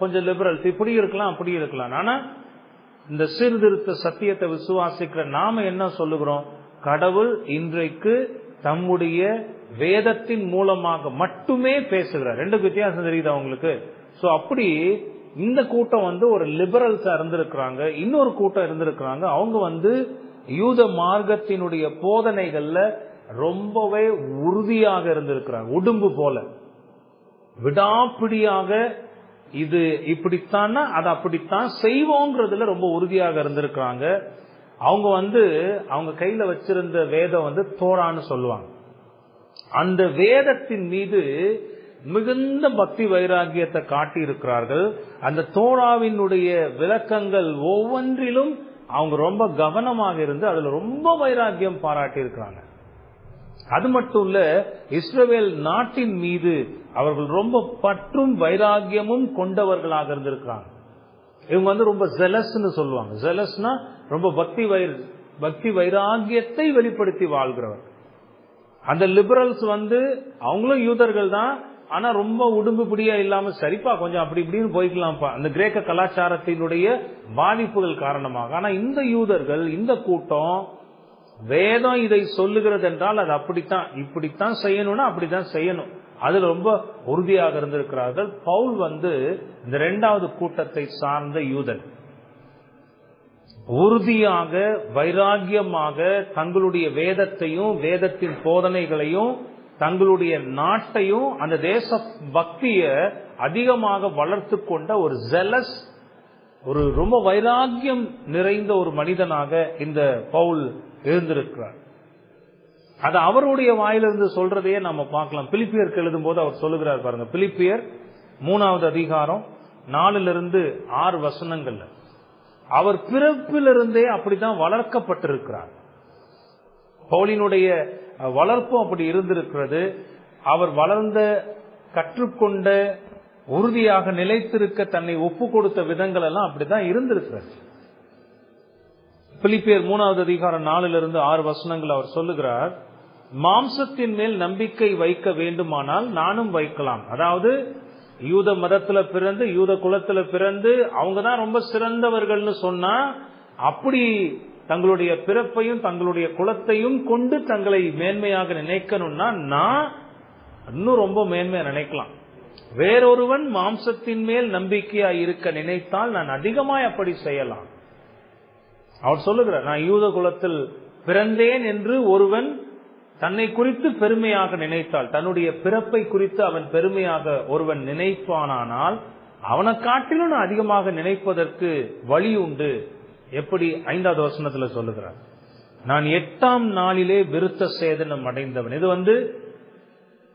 கொஞ்சம் லிபரல்ஸ், இப்படி இருக்கலாம் அப்படி இருக்கலாம். ஆனா இந்த சீர்திருத்த சத்தியத்தை விசுவாசிக்கிற நாம என்ன சொல்லுகிறோம்? கடவுள் இன்றைக்கு தம்முடைய வேதத்தின் மூலமாக மட்டுமே பேசுகிறார். ரெண்டுக்கு வித்தியாசம் தெரியுது அவங்களுக்கு. சோ அப்படி இந்த கூட்டம் ஒரு லிபரல்ஸா இருந்திருக்கிறாங்க, இன்னொரு கூட்டம் இருந்திருக்கிறாங்க. அவங்க யூத மார்க்கத்தினுடைய போதனைகள்ல ரொம்பவே உறுதியாக இருந்திருக்கிறாங்க. உடும்பு போல விடாப்பிடியாக இது இப்படித்தானா அது அப்படித்தான் செய்வோங்கிறதுல ரொம்ப உறுதியாக இருந்திருக்கிறாங்க. அவங்க அவங்க கையில வச்சிருந்த வேதம் தோரான்னு சொல்லுவாங்க. அந்த வேதத்தின் மீது மிகுந்த பக்தி வைராகியத்தை காட்டி இருக்கிறார்கள். அந்த தோராவினுடைய விளக்கங்கள் ஒவ்வொன்றிலும் அவங்க ரொம்ப கவனமாக இருந்து அதுல ரொம்ப வைராகியம் பாராட்டி இருக்கிறாங்க. அது மட்டும் இல்ல, இஸ்ரவேல் நாட்டின் மீது அவர்கள் ரொம்ப பற்றும் வைராகியமும் கொண்டவர்களாக இருந்திருக்கிறாங்க. இவங்க ரொம்ப ஜெலஸ்ன்னு சொல்லுவாங்க. ஜெலஸ்னா ரொம்ப பக்தி வைராகியத்தை வெளிப்படுத்தி வாழ்கிறவர். அந்த லிபரல்ஸ் அவங்களும் யூதர்கள் தான், ஆனா ரொம்ப உடும்பு பிடியா இல்லாம சரிப்பா கொஞ்சம் அப்படி இப்படின்னு போய்க்கலாம்ப்பா, அந்த கிரேக்க கலாச்சாரத்தினுடைய பாதிப்புகள் காரணமாக. ஆனா இந்த யூதர்கள், இந்த கூட்டம் வேதம் இதை சொல்லுகிறது என்றால் அது அப்படித்தான், இப்படித்தான் செய்யணும்னா அப்படித்தான் செய்யணும், அதுல ரொம்ப உறுதியாக இருந்திருக்கிறார்கள். பவுல் இந்த இரண்டாவது கூட்டத்தை சார்ந்த யூதன் உறுதியாக வைராகியமாக தங்களுடைய வேதத்தையும் வேதத்தின் போதனைகளையும் தங்களுடைய நாட்டையும் அந்த தேச பக்திய அதிகமாக வளர்த்து கொண்ட ஒரு ஜெலஸ், ஒரு ரொம்ப வைராகியம் நிறைந்த ஒரு மனிதனாக இந்த பவுல் இருந்திருக்கிறார். அது அவருடைய வாயிலிருந்து சொல்றதையே நம்ம பார்க்கலாம். பிலிப்பியருக்கு எழுதும் போது அவர் சொல்லுகிறார் பாருங்க, பிலிப்பியர் 3வது அதிகாரம் 4-6 வசனங்கள்ல அவர் பிறப்பிலிருந்தே அப்படித்தான் வளர்க்கப்பட்டிருக்கிறார். பவுலினுடைய வளர்ப்பும் அப்படி இருந்திருக்கிறது. அவர் வளர்ந்த, கற்றுக்கொண்ட, உறுதியாக நிலைத்திருக்க தன்னை ஒப்பு கொடுத்த விதங்கள் எல்லாம் அப்படித்தான் இருந்திருக்கிறது. பிலிப்பியர் 3வது அதிகாரம் 4-6 வசனங்கள் அவர் சொல்லுகிறார், மாம்சத்தின் மேல் நம்பிக்கை வைக்க வேண்டுமானால் நானும் வைக்கலாம். அதாவது யூத மதத்துல பிறந்து, யூத குலத்துல பிறந்து அவங்கதான் ரொம்ப சிறந்தவர்கள்னு சொன்னா, அப்படி தங்களுடைய பிறப்பையும் தங்களுடைய குலத்தையும் கொண்டு தங்களை மேன்மையாக நினைக்கணும்னா நான் இன்னும் ரொம்ப மேன்மையா நினைக்கலாம். வேறொருவன் மாம்சத்தின் மேல் நம்பிக்கையா இருக்க நினைத்தால் நான் அதிகமாய் அப்படி செய்யலாம். அவர் சொல்லுகிறார், நான் யூத குலத்தில் பிறந்தேன் என்று ஒருவன் தன்னை குறித்து பெருமையாக நினைத்தால், தன்னுடைய பிறப்பை குறித்து அவன் பெருமையாக ஒருவன் நினைப்பானால் அவனை காட்டிலும் நான் அதிகமாக நினைப்பதற்கு வழி உண்டு. எப்படி? 5வது வசனத்துல சொல்லுகிறார், நான் 8ஆம் நாளிலே விருத்த சேதனம் அடைந்தவன். இது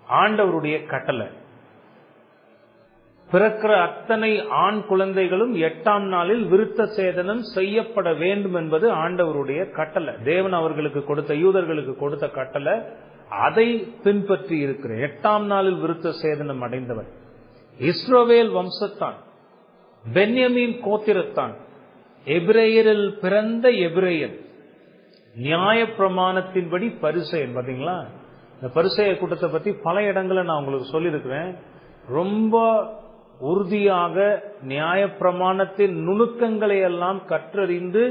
ஆண்டவருடைய கட்டளை. பிறக்கிற அத்தனை ஆண் குழந்தைகளும் 8ஆம் நாளில் விருத்த சேதனம் செய்யப்பட வேண்டும் என்பது ஆண்டவருடைய கட்டளை. தேவன் அவர்களுக்கு கொடுத்த, யூதர்களுக்கு கொடுத்த கட்டளை. அதை பின்பற்றி இருக்கிற 8ஆம் நாளில் விருத்த சேதனம் அடைந்தவன் இஸ்ரவேல் வம்சத்தான், பென்யமீன் கோத்திரத்தான், எபிரேயரில் பிறந்த எபிரேயன், நியாய பிரமாணத்தின்படி பரிசேயன். பாத்தீங்களா, இந்த பரிசேய கூட்டத்தை பத்தி பல இடங்களை நான் உங்களுக்கு சொல்லியிருக்கிறேன். ரொம்ப உறுதியாக நியாய பிரமாணத்தின் நுணுக்கங்களை எல்லாம் கற்றறிந்து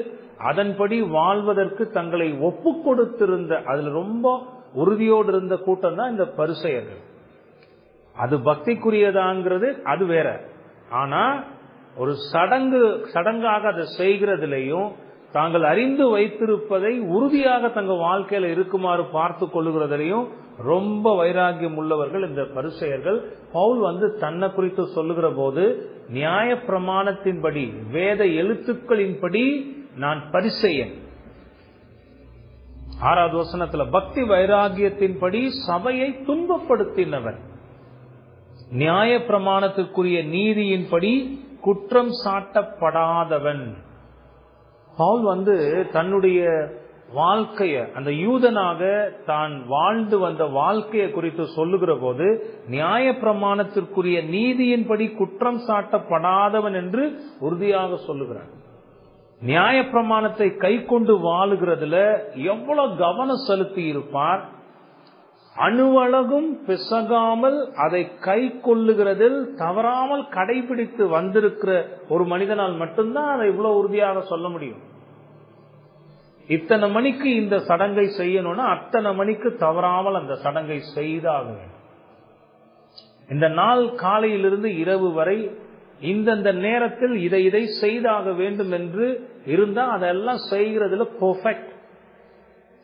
அதன்படி வாழ்வதற்கு தங்களை ஒப்பு கொடுத்திருந்த, அதுல ரொம்ப உறுதியோடு இருந்த கூட்டம் தான் இந்த பரிசேயர்கள். அது பக்திக்குரியதாங்கிறது அது வேற. ஆனா ஒரு சடங்காக அதை செய்கிறதிலையும் தாங்கள் அறிந்து வைத்திருப்பதை உறுதியாக தங்கள் வாழ்க்கையில இருக்குமாறு பார்த்து கொள்ளுகிறதிலையும் ரொம்ப வைராகியம் உள்ளவர்கள் இந்த பரிசேயர்கள். பவுல் தன்னை குறித்து சொல்லுகிற போது, நியாய பிரமாணத்தின்படி வேத எழுத்துக்களின்படி நான் பரிசேயன். 6வது வசனத்துல பக்தி வைராகியத்தின்படி சபையை துன்பப்படுத்தினவன், நியாய பிரமாணத்திற்குரிய நீதியின்படி குற்றம் சாட்டப்படாதவன். பவுல் தன்னுடைய வாழ்க்கைய, அந்த யூதனாக தான் வாழ்ந்து வந்த வாழ்க்கையை குறித்து சொல்லுகிற போது, நியாய பிரமாணத்திற்குரிய நீதியின்படி குற்றம் சாட்டப்படாதவன் என்று உறுதியாக சொல்லுகிறான். நியாய பிரமாணத்தை கை கொண்டு வாழுகிறதுல எவ்வளவு கவனம் செலுத்தி இருப்பார். அணுவளவும் பிசகாமல் அதை கை கொள்ளுகிறதில் தவறாமல் கடைபிடித்து வந்திருக்கிற ஒரு மனிதனால் மட்டும்தான் அதை இவ்வளவு உறுதியாக சொல்ல முடியும். இத்தனை மணிக்கு இந்த சடங்கை செய்யணும்னா அத்தனை மணிக்கு தவறாமல் அந்த சடங்கை செய்தாக வேண்டும். இந்த நாள் காலையிலிருந்து இரவு வரை இந்தந்த நேரத்தில் இதை செய்தாக வேண்டும் என்று இருந்தா அதெல்லாம் செய்கிறதுல பெர்ஃபெக்ட்,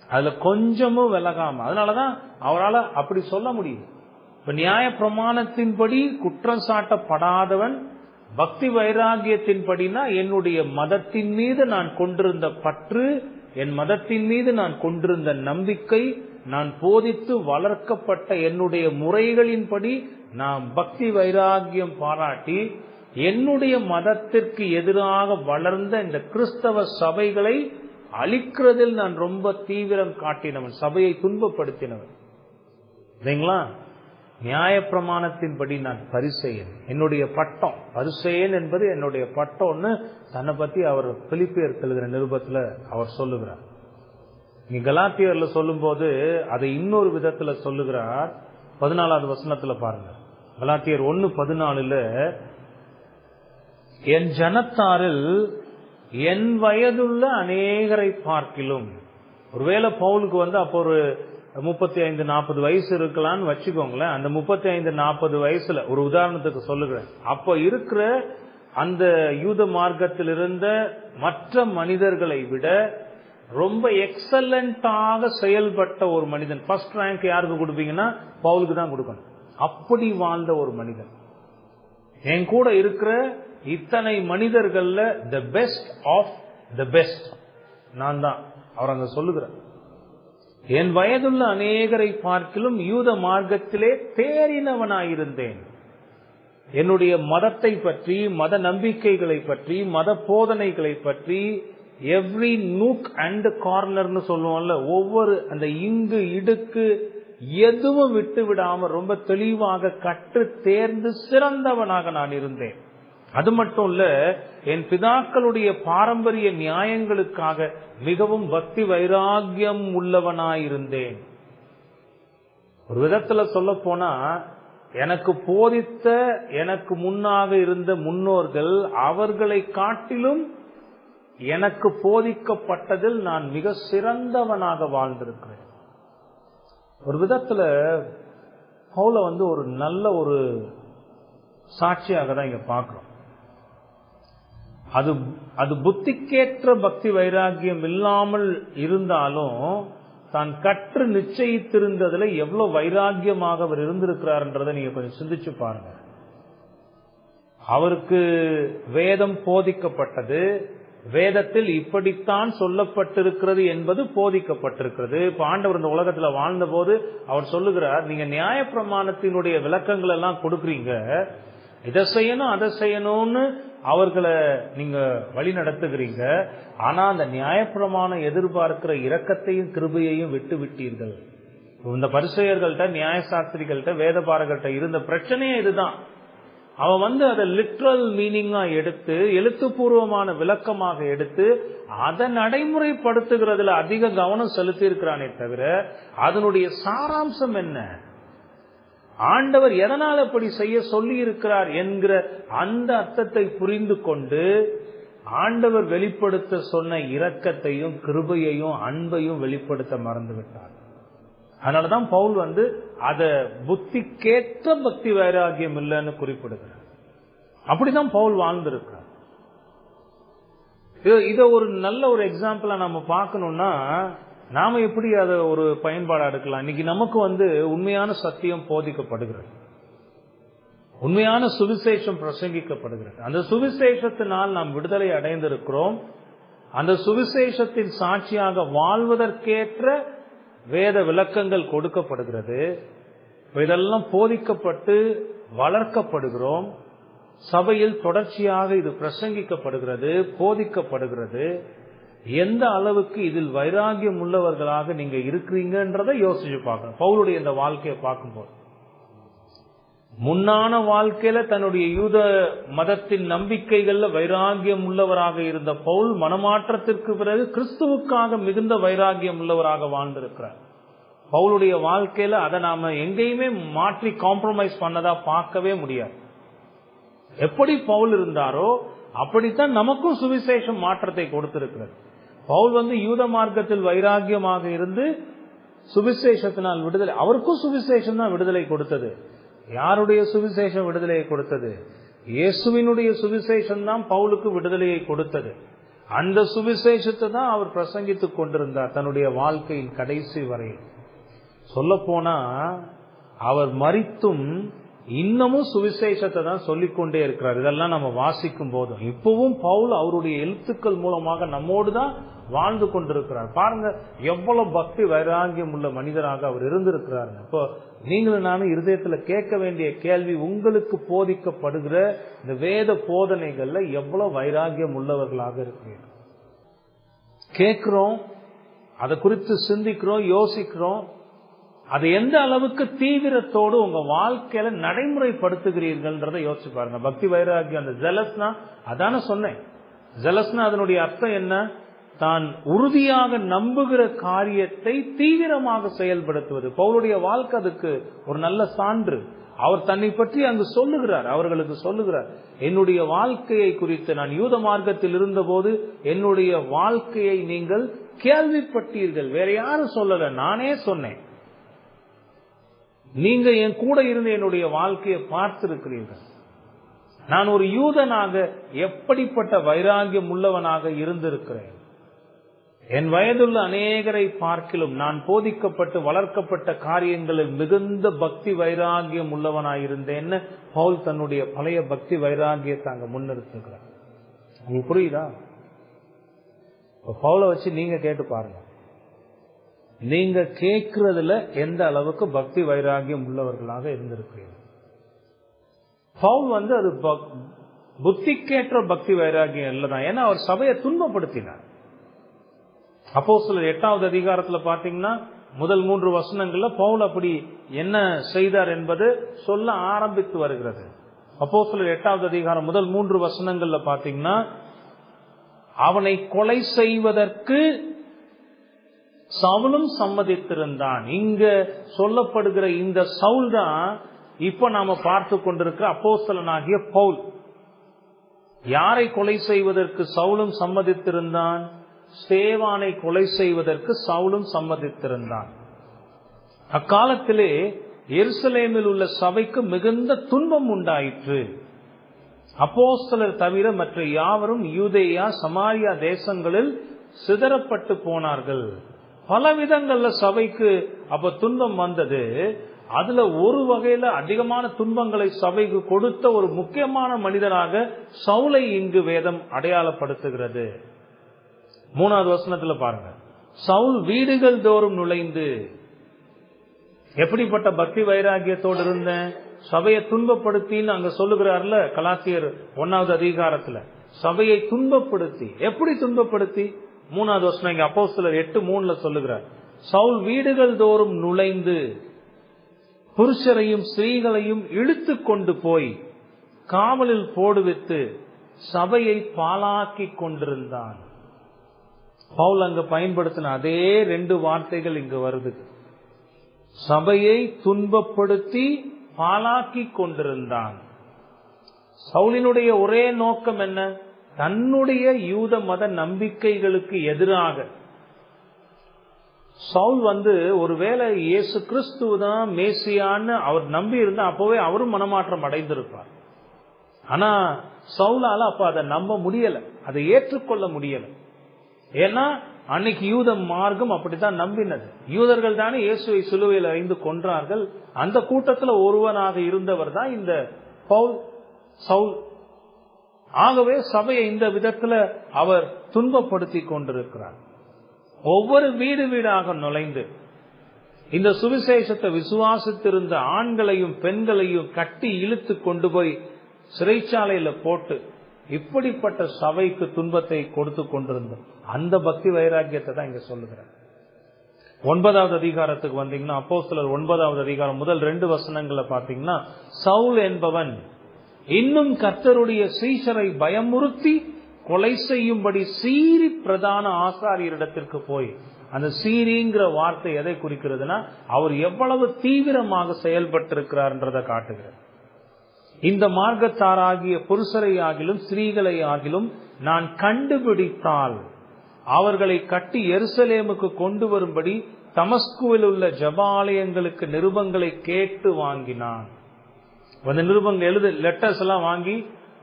அதுல கொஞ்சமும் விலகாம. அதனாலதான் அவரால் அப்படி சொல்ல முடியும். இப்ப நியாய பிரமாணத்தின்படி குற்றம் சாட்டப்படாதவன் பக்தி வைராகியத்தின்படினா என்னுடைய மதத்தின் மீது நான் கொண்டிருந்த பற்று, என் மதத்தின் மீது நான் கொண்டிருந்த நம்பிக்கை, நான் போதித்து வளர்க்கப்பட்ட என்னுடைய முறைகளின்படி நான் பக்தி வைராகியம் பாராட்டி என்னுடைய மதத்திற்கு எதிராக வளர்ந்த இந்த கிறிஸ்தவ சபைகளை அழிக்கிறதில் நான் ரொம்ப தீவிரம் காட்டினவன், சபையை துன்பப்படுத்தினவன் இல்லைங்களா. நியாய பிரமாணத்தின்படி நான் பரிசேயன், என்னுடைய பட்டம் பரிசேயன் என்பது என்னுடைய பட்டம்னு தன்னை பத்தி அவர் பிலிப்பியருக்கு எழுதின நிருபத்துல அவர் சொல்லுகிறார். நீ கலாத்தியர்ல சொல்லும் போது அதை இன்னொரு விதத்துல சொல்லுகிறார். 14வது வசனத்துல பாருங்க, கலாத்தியர் 1:14, என் ஜனத்தாரில் என் வயதுள்ள அநேகரை பார்க்கிலும். ஒருவேளை பவுலுக்கு அப்போ ஒரு 35-40 வயசு இருக்கலாம்னு வச்சுக்கோங்களேன். அந்த 35-40 வயசுல ஒரு உதாரணத்துக்கு சொல்லுகிறேன், அப்போ இருக்கிற அந்த யூத மார்க்கத்தில் இருந்த மற்ற மனிதர்களை விட ரொம்ப எக்ஸலண்டாக செயல்பட்ட ஒரு மனிதன். ஃபர்ஸ்ட் ரேங்க் யாருக்கு கொடுப்பீங்கன்னா பவுலுக்கு தான் கொடுக்கணும். அப்படி வாழ்ந்த ஒரு மனிதன். என் கூட இருக்கிற இத்தனை மனிதர்கள்ல the best of the best நான் தான், அவர் அங்க சொல்லுகிறார். என் வயதுள்ள அநேகரை பார்க்கிலும் யூத மார்க்கத்திலே தேறினவனாயிருந்தேன். என்னுடைய மதத்தை பற்றி, மத நம்பிக்கைகளை பற்றி, மத போதனைகளை பற்றி எவ்ரி நூக் அண்ட் கார்னர்னு சொல்லுவோம்ல, ஒவ்வொரு அந்த இங்கு இடுக்கு எதுவும் விட்டு விடாம ரொம்ப தெளிவாக கற்று தேர்ந்து சிறந்தவனாக நான் இருந்தேன். அது மட்டும் இல்ல, என் பிதாக்களுடைய பாரம்பரிய நியாயங்களுக்காக மிகவும் பக்தி வைராகியம் உள்ளவனாயிருந்தேன். ஒரு விதத்துல சொல்ல போனா, எனக்கு போதித்த எனக்கு முன்னாக இருந்த முன்னோர்கள் அவர்களை காட்டிலும் எனக்கு போதிக்கப்பட்டதில் நான் மிக சிறந்தவனாக வாழ்ந்திருக்கிறேன். ஒரு விதத்துல பவுல ஒரு நல்ல ஒரு சாட்சியாக தான் இங்க பார்க்கிறோம். அது புத்திக்கேற்ற பக்தி வைராகியம் இல்லாமல் இருந்தாலும் தான் கற்று நிச்சயித்திருந்ததுல எவ்வளவு வைராகியமாக அவர் இருந்திருக்கிறார்ன்றதை நீங்க கொஞ்சம் சிந்திச்சு பாருங்க. அவருக்கு வேதம் போதிக்கப்பட்டது, வேதத்தில் இப்படித்தான் சொல்லப்பட்டிருக்கிறது என்பது போதிக்கப்பட்டிருக்கிறது. இப்ப ஆண்டவர் இந்த உலகத்துல வாழ்ந்த போது அவர் சொல்லுகிறார், நீங்க நியாய பிரமாணத்தினுடைய விளக்கங்கள் எல்லாம் கொடுக்குறீங்க, இதை செய்யணும் அதை செய்யணும்னு அவர்களை நீங்க வழி நடத்துகிறீங்க. ஆனா அந்த நியாயப்பிரமாணம் எதிர்பார்க்கிற இரக்கத்தையும் கிருபையையும் விட்டு விட்டீர்கள். இந்த பரிசேயர்கள்ட்ட, நியாய சாஸ்திரிகள்ட்ட, வேத பாரகர்கிட்ட இருந்த பிரச்சனையே இதுதான். அவன் அதை லிட்ரல் மீனிங்கா எடுத்து, எழுத்துப்பூர்வமான விளக்கமாக எடுத்து அதை நடைமுறைப்படுத்துகிறதுல அதிக கவனம் செலுத்தி இருக்கிறானே தவிர அதனுடைய சாராம்சம் என்ன, ஆண்டவர் எதனால் அப்படி செய்ய சொல்லி இருக்கிறார் என்கிற அந்த அர்த்தத்தை புரிந்து கொண்டு ஆண்டவர் வெளிப்படுத்த சொன்ன இரக்கத்தையும் கிருபையையும் அன்பையும் வெளிப்படுத்த மறந்து விட்டார். அதனாலதான் பவுல் அத புத்திக்கேற்ற பக்தி வைராகியம் இல்லைன்னு குறிப்பிடுகிறார். அப்படிதான் பவுல் வாழ்ந்திருக்கிறார். இத ஒரு நல்ல ஒரு எக்ஸாம்பிளா நம்ம பார்க்கணும்னா நாம எப்படி அதை ஒரு பயன்பாடா எடுக்கலாம். இன்னைக்கு நமக்கு உண்மையான சத்தியம் போதிக்கப்படுகிறது, உண்மையான சுவிசேஷம் பிரசங்கிக்கப்படுகிறது. அந்த சுவிசேஷத்தினால் நாம் விடுதலை அடைந்திருக்கிறோம். அந்த சுவிசேஷத்தின் சாட்சியாக வாழ்வதற்கேற்ற வேத விளக்கங்கள் கொடுக்கப்படுகிறது. இதெல்லாம் போதிக்கப்பட்டு வளர்க்கப்படுகிறோம். சபையில் தொடர்ச்சியாக இது பிரசங்கிக்கப்படுகிறது, போதிக்கப்படுகிறது. எந்த அளவுக்கு இதில் வைராகியம் உள்ளவர்களாக நீங்க இருக்கிறீங்கன்றதை யோசிச்சு பார்க்கணும். பவுலுடைய இந்த வாழ்க்கையை பார்க்கும்போது முன்னான வாழ்க்கையில தன்னுடைய யூத மதத்தின் நம்பிக்கைகள்ல வைராகியம் உள்ளவராக இருந்த பவுல் மனமாற்றத்திற்கு பிறகு கிறிஸ்துவுக்காக மிகுந்த வைராகியம் உள்ளவராக வாழ்ந்திருக்கிறார். பவுலுடைய வாழ்க்கையில அதை நாம எங்கேயுமே மாற்றி காம்ப்ரமைஸ் பண்ணதா பார்க்கவே முடியாது. எப்படி பவுல் இருந்தாரோ அப்படித்தான் நமக்கும் சுவிசேஷம் மாற்றத்தை கொடுத்திருக்கிறது. பவுல் யூத மார்க்கத்தில் வைராகியமாக இருந்து சுவிசேஷத்தினால் விடுதலை, அவருக்கும் சுவிசேஷம் தான் விடுதலை கொடுத்தது. யாருடைய சுவிசேஷம் விடுதலையை கொடுத்தது? இயேசுவினுடைய சுவிசேஷம் தான் பவுலுக்கு விடுதலையை கொடுத்தது. அந்த சுவிசேஷத்தை தான் அவர் பிரசங்கித்துக் கொண்டிருந்தார் தன்னுடைய வாழ்க்கையின் கடைசி வரை. சொல்ல போனா அவர் மரித்தும் இன்னமும் சுவிசேஷத்தை தான் சொல்லிக்கொண்டே இருக்கிறார். இதெல்லாம் நம்ம வாசிக்கும் போதும் இப்பவும் பவுல் அவருடைய எழுத்துக்கள் மூலமாக நம்மோடு தான் வாழ்ந்து கொண்டிருக்கிறார். பாருங்க எவ்வளவு பக்தி வைராகியம் உள்ள மனிதராக அவர் இருந்திருக்கிறார். இப்போ நீங்களும் நானும் இருதயத்துல கேட்க வேண்டிய கேள்வி, உங்களுக்கு போதிக்கப்படுகிற இந்த வேத போதனைகள்ல எவ்வளவு வைராகியம் உள்ளவர்களாக இருக்கிறீர்கள்? கேட்கிறோம், அதை குறித்து சிந்திக்கிறோம், யோசிக்கிறோம். அது எந்த அளவுக்கு தீவிரத்தோடு உங்க வாழ்க்கையில நடைமுறைப்படுத்துகிறீர்கள்ன்றதை யோசிச்சு பாருங்க. பக்தி வைராகியம், அந்த ஜெலஸ்னா அதான சொன்னேன். ஜெலஸ்னா அதனுடைய அர்த்தம் என்ன? தான் உறுதியாக நம்புகிற காரியத்தை தீவிரமாக செயல்படுத்துவது. பவுலுடைய வாழ்க்கை அதுக்கு ஒரு நல்ல சான்று. அவர் தன்னை பற்றி அங்கு சொல்லுகிறார், அவர்களுக்கு சொல்லுகிறார், என்னுடைய வாழ்க்கையை குறித்து நான் யூத மார்க்கத்தில் இருந்தபோது என்னுடைய வாழ்க்கையை நீங்கள் கேள்விப்பட்டீர்கள். வேற யாரும் சொல்லல, நானே சொன்னேன். நீங்க என் கூட இருந்து என்னுடைய வாழ்க்கையை பார்த்திருக்கிறீர்கள். நான் ஒரு யூதனாக எப்படிப்பட்ட வைராகியம் உள்ளவனாக இருந்திருக்கிறேன். என் வயதுள்ள அநேகரை பார்க்கிலும் நான் போதிக்கப்பட்டு வளர்க்கப்பட்ட காரியங்களில் மிகுந்த பக்தி வைராகியம் உள்ளவனாயிருந்தேன்னு பவுல் தன்னுடைய பழைய பக்தி வைராகியத்தை அங்க முன்னிறுத்துகிறார். உங்களுக்கு புரியுதா? பவுலை வச்சு நீங்க கேட்டு பாருங்க, நீங்க கேட்கறதுல எந்த அளவுக்கு பக்தி வைராகியம் உள்ளவர்களாக இருந்திருக்கிறீர்கள். பவுல் அது புத்திக்கேற்ற பக்தி வைராகியம் இல்லதான். ஏன்னா அவர் சபையை துன்பப்படுத்தினார். அப்போஸ்தலர் 8வது அதிகாரத்துல பாத்தீங்கன்னா முதல் 3 வசனங்கள்ல பவுல் அப்படி என்ன செய்தார் என்பது சொல்ல ஆரம்பித்து வருகிறது. அப்போஸ்தலர் 8வது அதிகாரம் முதல் 3 வசனங்கள்ல பாத்தீங்கன்னா, அவனை கொலை செய்வதற்கு சவுலும் சம்மதித்திருந்தான். இங்க சொல்லப்படுகிற இந்த சவுல் தான் இப்ப நாம பார்த்து கொண்டிருக்கிற அப்போஸ்தலனாகிய பவுல். யாரை கொலை செய்வதற்கு சவுலும் சம்மதித்திருந்தான்? ஸ்தேவானை கொலை செய்வதற்கு சவுலும் சம்மதித்திருந்தான். அக்காலத்திலே எருசலேமில் உள்ள சபைக்கு மிகுந்த துன்பம் உண்டாயிற்று. அப்போஸ்தலர் தவிர மற்ற யாவரும் யூதேயா சமாரியா தேசங்களில் சிதறப்பட்டு போனார்கள். பல விதங்கள்ல சபைக்கு அப்ப துன்பம் வந்தது. அதுல ஒரு வகையில அதிகமான துன்பங்களை சபைக்கு கொடுத்த ஒரு முக்கியமான மனிதராக சவுலை இங்கு வேதம் அடையாளப்படுத்துகிறது. 3வது வசனத்துல பாருங்க, சவுல் வீடுகள் தோறும் நுழைந்து, எப்படிப்பட்ட பக்தி வைராகியத்தோடு இருந்தேன், சபையை துன்பப்படுத்தின்னு அங்க சொல்லுகிறார்ல கலாத்தியர் 1வது அதிகாரத்துல. சபையை துன்பப்படுத்தி, எப்படி துன்பப்படுத்தி? 3வது வசனம் இங்க அப்போஸ்தலர் 8:3 சொல்லுகிறார், சவுல் வீடுகள் தோறும் நுழைந்து புருஷரையும் ஸ்திரீகளையும் இழுத்து கொண்டு போய் காவலில் போடுவித்து சபையை பாழாக்கி கொண்டிருந்தான். பவுல் அங்க பயன்படுத்தின அதே 2 வார்த்தைகள் இங்கு வருது. சபையை துன்பப்படுத்தி பாழாக்கி கொண்டிருந்தான். சவுலினுடைய ஒரே நோக்கம் என்ன? தன்னுடைய யூத மத நம்பிக்கைகளுக்கு எதிராக. சவுல் ஒருவேளை இயேசு கிறிஸ்துவ தான் மேசியான்னு அவர் நம்பி இருந்தா அப்பவே அவரும் மனமாற்றம் அடைந்திருப்பார். ஆனா சவுலால அப்ப அதை நம்ப முடியல, அதை ஏற்றுக்கொள்ள முடியல. ஏன்னா அன்னைக்கு யூத மார்க்கம் அப்படித்தான் நம்பினது. யூதர்கள் தானே இயேசுவை சிலுவையில் அறைந்து கொன்றார்கள். அந்த கூட்டத்துல ஒருவனாக இருந்தவர் தான் இந்த சவுல். ஆகவே சபையை இந்த விதத்துல அவர் துன்பப்படுத்தி கொண்டிருக்கிறார். ஒவ்வொரு வீடு வீடாக நுழைந்து இந்த சுவிசேஷத்தை விசுவாசித்திருந்த ஆண்களையும் பெண்களையும் கட்டி இழுத்து கொண்டு போய் சிறைச்சாலையில போட்டு இப்படிப்பட்ட சபைக்கு துன்பத்தை கொடுத்து கொண்டிருந்தோம். அந்த பக்தி வைராக்கியத்தை தான் இங்க சொல்லுகிறார். 9வது அதிகாரத்துக்கு வந்தீங்கன்னா, அப்போஸ்தலர் 9வது அதிகாரம் முதல் 2 வசனங்களை பாத்தீங்கன்னா, சவுல் என்பவன் இன்னும் கர்த்தருடைய சீஷரை பயமுறுத்தி கொலை செய்யும்படி சீரி பிரதான ஆசாரியரிடத்திற்கு போய், அந்த சீரிங்கிற வார்த்தை எதை குறிக்கிறதுனா அவர் எவ்வளவு தீவிரமாக செயல்பட்டிருக்கிறார்ன்றதை காட்டுகிறார். இந்த மார்க்கத்தாராகிய புருஷரை ஆகிலும் ஸ்திரீகளை ஆகிலும் நான் கண்டுபிடித்தால் அவர்களை கட்டி எருசலேமுக்கு கொண்டு வரும்படி தமஸ்குவில் உள்ள ஜெபாலயங்களுக்கு நிருபங்களை கேட்டு வாங்கினான். அந்த நிருபங்கள் லெட்டர்ஸ் எல்லாம் வாங்கி,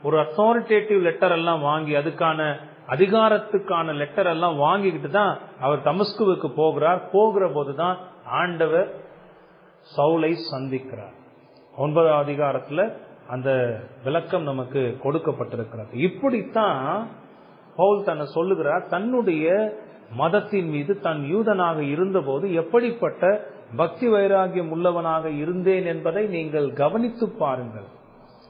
ஒரு அத்தாரிட்டேட்டிவ் லெட்டர் எல்லாம் வாங்கி, அதுக்கான அதிகாரத்துக்கான லெட்டர் எல்லாம் வாங்கிக்கிட்டு தான் அவர் தமஸ்குவுக்கு போகிறார். போகிற போதுதான் ஆண்டவர் சவுலை சந்திக்கிறார். 9ஆம் அதிகாரத்துல அந்த விளக்கம் நமக்கு கொடுக்கப்பட்டிருக்கிறது. இப்படித்தான் பவுல் தன்னை சொல்லுகிறார். தன்னுடைய மதத்தின் மீது தன் யூதனாக இருந்தபோது எப்படிப்பட்ட பக்தி வைராகியம் உள்ளவனாக இருந்தேன் என்பதை நீங்கள் கவனித்து பாருங்கள்.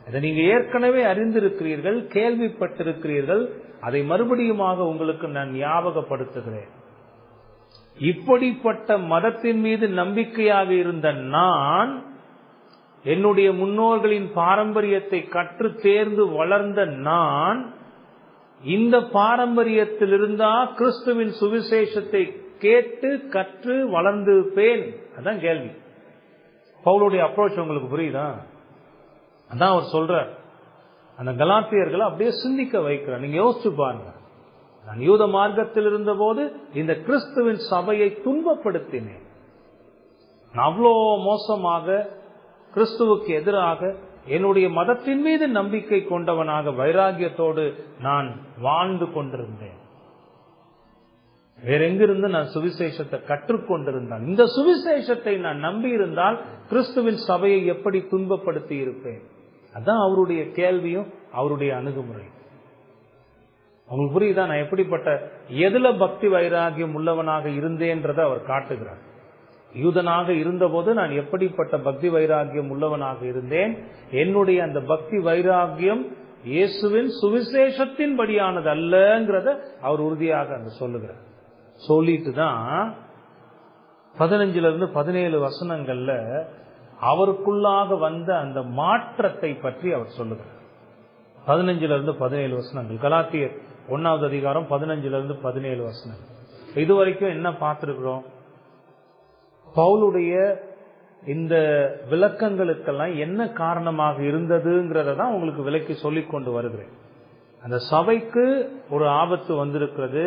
இதை நீங்க ஏற்கனவே அறிந்திருக்கிறீர்கள், கேள்விப்பட்டிருக்கிறீர்கள். அதை மறுபடியுமாக உங்களுக்கு நான் ஞாபகப்படுத்துகிறேன். இப்படிப்பட்ட மதத்தின் மீது நம்பிக்கையாக இருந்த நான், என்னுடைய முன்னோர்களின் பாரம்பரியத்தை கற்று தேர்ந்து வளர்ந்த நான், இந்த பாரம்பரியத்தில் இருந்தா கிறிஸ்துவின் சுவிசேஷத்தை கேட்டு கற்று வளர்ந்திருப்பேன். அதான் கேள்வி. பவுலுடைய அப்ரோச் உங்களுக்கு புரியுதா? அதான் அவர் சொல்றார். அந்த கலாத்தியர்களை அப்படியே சிந்திக்க வைக்கிறார். நீங்க யோசிச்சு பாருங்க. நான் யூத மார்க்கத்தில் இருந்த போது இந்த கிறிஸ்துவின் சபையை துன்பப்படுத்தினேன். நான் அவ்வளோ மோசமாக கிறிஸ்துவுக்கு எதிராக என்னுடைய மதத்தின் மீது நம்பிக்கை கொண்டவனாக வைராகியத்தோடு நான் வாழ்ந்து கொண்டிருந்தேன். வேற எங்கிருந்து நான் சுவிசேஷத்தை கற்றுக்கொண்டிருந்தான். இந்த சுவிசேஷத்தை நான் நம்பி இருந்தால் கிறிஸ்துவின் சபையை எப்படி துன்பப்படுத்தி இருப்பேன்? அதான் அவருடைய கேள்வியும் அவருடைய அணுகுமுறை. உங்களுக்கு புரியுதா? நான் எப்படிப்பட்ட எதுல பக்தி வைராகியம் உள்ளவனாக இருந்தேன்றதை அவர் காட்டுகிறார். யூதனாக இருந்தபோது நான் எப்படிப்பட்ட பக்தி வைராகியம் உள்ளவனாக இருந்தேன். என்னுடைய அந்த பக்தி வைராகியம் இயேசுவின் சுவிசேஷத்தின் படியானது அல்லங்கிறத அவர் உறுதியாக அங்க சொல்லுகிறார். சொல்லிட்டு தான் 15 to 17 வசனங்கள்ல அவருக்குள்ளாக வந்த அந்த மாற்றத்தை பற்றி அவர் சொல்லுகிறார். 15 to 17 வசனங்கள். கலாத்தியர் 1ஆவது அதிகாரம் 15 to 17 வசனங்கள். இதுவரைக்கும் என்ன பார்த்திருக்கிறோம்? பவுலுடைய இந்த விளக்கங்களுக்கெல்லாம் என்ன காரணமாக இருந்ததுங்கிறத தான் உங்களுக்கு விளக்கி சொல்லிக் கொண்டு வருகிறேன். அந்த சபைக்கு ஒரு ஆபத்து வந்திருக்கிறது.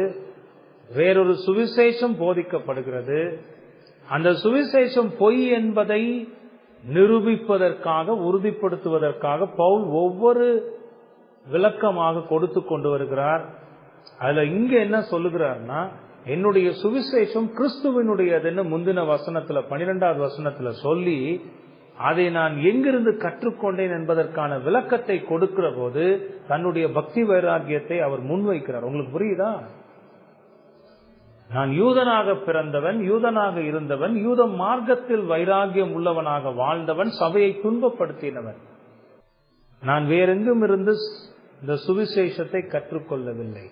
வேறொரு சுவிசேஷம் போதிக்கப்படுகிறது. அந்த சுவிசேஷம் பொய் என்பதை நிரூபிப்பதற்காக, உறுதிப்படுத்துவதற்காக பவுல் ஒவ்வொரு விளக்கமாக கொடுத்து கொண்டு வருகிறார். அதுல இங்க என்ன சொல்லுகிறார்னா, என்னுடைய சுவிசேஷம் கிறிஸ்துவனுடையதுன்னு முந்தின வசனத்துல 12ஆவது வசனத்துல சொல்லி, அதை நான் எங்கிருந்து கற்றுக்கொண்டேன் என்பதற்கான விளக்கத்தை கொடுக்கிற போது தன்னுடைய பக்தி வைராகியத்தை அவர் முன்வைக்கிறார். உங்களுக்கு புரியுதா? நான் யூதனாக பிறந்தவன், யூதனாக இருந்தவன், யூத மார்க்கத்தில் வைராகியம் உள்ளவனாக வாழ்ந்தவன், சபையை துன்பப்படுத்தினவன். நான் வேறெங்கும் இருந்து இந்த சுவிசேஷத்தை கற்றுக்கொள்ளவில்லை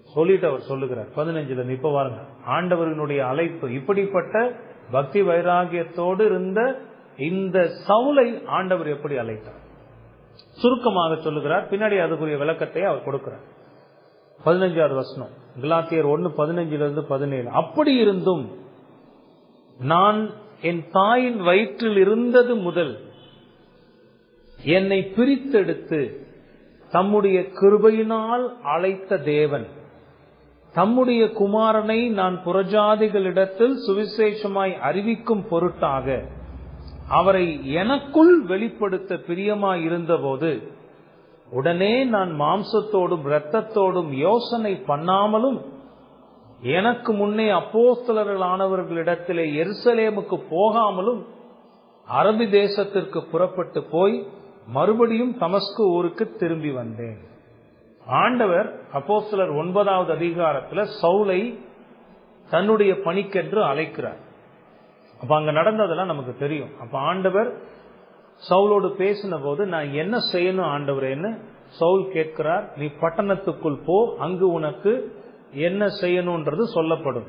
சொல்லிட்டு அவர் சொல்லுகிறார் 15. இப்ப பாருங்க, ஆண்டவரினுடைய அழைப்பு. இப்படிப்பட்ட பக்தி வைராகியத்தோடு இருந்த இந்த சவுலை ஆண்டவர் எப்படி அழைத்தார் சுருக்கமாக சொல்லுகிறார். பின்னாடி அதுக்குரிய விளக்கத்தை அவர் கொடுக்கிறார். 15வது வசனம், கலாத்தியர் 1:15 to 17. அப்படி இருந்தும் நான் என் தாயின் வயிற்றில் இருந்தது முதல் என்னை பிரித்தெடுத்து தம்முடைய கிருபையினால் அழைத்த தேவன் தம்முடைய குமாரனை நான் புறஜாதிகளிடத்தில் சுவிசேஷமாய் அறிவிக்கும் பொருட்டாக அவரை எனக்குள் வெளிப்படுத்த பிரியமாய் இருந்தபோது, உடனே நான் மாம்சத்தோடும் இரத்தத்தோடும் யோசனை பண்ணாமலும் எனக்கு முன்னே அப்போஸ்தலர்களானவர்களிடத்திலே எருசலேமுக்கு போகாமலும் அரபி தேசத்திற்கு புறப்பட்டு போய் மறுபடியும் தமஸ்கு ஊருக்கு திரும்பி வந்தேன். ஆண்டவர் அப்போஸ்தலர் 9ஆவது அதிகாரத்துல சவுலை தன்னுடைய பணிக்கென்று அழைக்கிறார். அப்ப அங்க நடந்ததெல்லாம் நமக்கு தெரியும். அப்ப ஆண்டவர் சவுலோடு பேசின போது, நான் என்ன செய்யணும் ஆண்டவரேன்னு சவுல் கேட்கிறார். நீ பட்டணத்துக்குள் போ, அங்கு உனக்கு என்ன செய்யணும்ன்றது சொல்லப்படும்.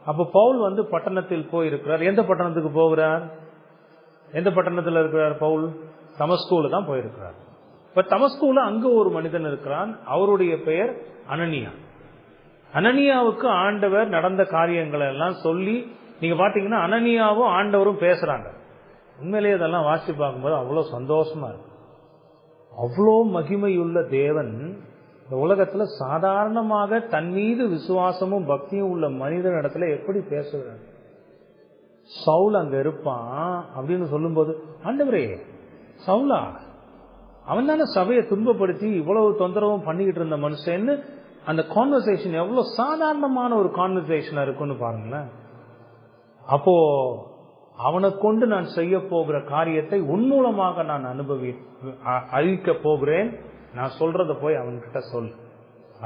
அப்ப பவுல் பட்டணத்தில் போயிருக்கிறார். எந்த பட்டணத்துக்கு போகிறார்? எந்த பட்டணத்தில் இருக்கிறார் பவுல்? தமஸ்குல தான் போயிருக்கிறார். இப்ப தமஸ்குல அங்க ஒரு மனிதன் இருக்கிறான். அவருடைய பெயர் அனனியா. அனனியாவுக்கு ஆண்டவர் நடந்த காரியங்களை எல்லாம் சொல்லி, நீங்க பாத்தீங்கன்னா அனனியாவும் ஆண்டவரும் பேசுறாங்க. உண்மையிலேயே அதெல்லாம் வாசிச்சு பார்க்கும்போது அவ்வளவு சந்தோஷமா இருக்கு. அவ்வளோ மகிமையுள்ள தேவன் இந்த உலகத்துல சாதாரணமாக தன் மீது விசுவாசமும் பக்தியும் உள்ள மனிதன் இடத்துல எப்படி பேசுகிறார்? சவுல் அங்க இருப்பான் அப்படின்னு சொல்லும் போது, ஆண்டவரே சவுலா, அவன் தானே சபையை துன்பப்படுத்தி இவ்வளவு தொந்தரவும் பண்ணிக்கிட்டு இருந்த மனுஷன்னு அந்த கான்வர்சேஷன் எவ்வளவு சாதாரணமான ஒரு கான்வர்சேஷனா இருக்குன்னு பாருங்களேன். அப்போ அவனை கொண்டு நான் செய்ய போகிற காரியத்தை உன்மூலமாக நான் அறிவிக்க போகிறேன். நான் சொல்றத போய் அவன்கிட்ட சொல்.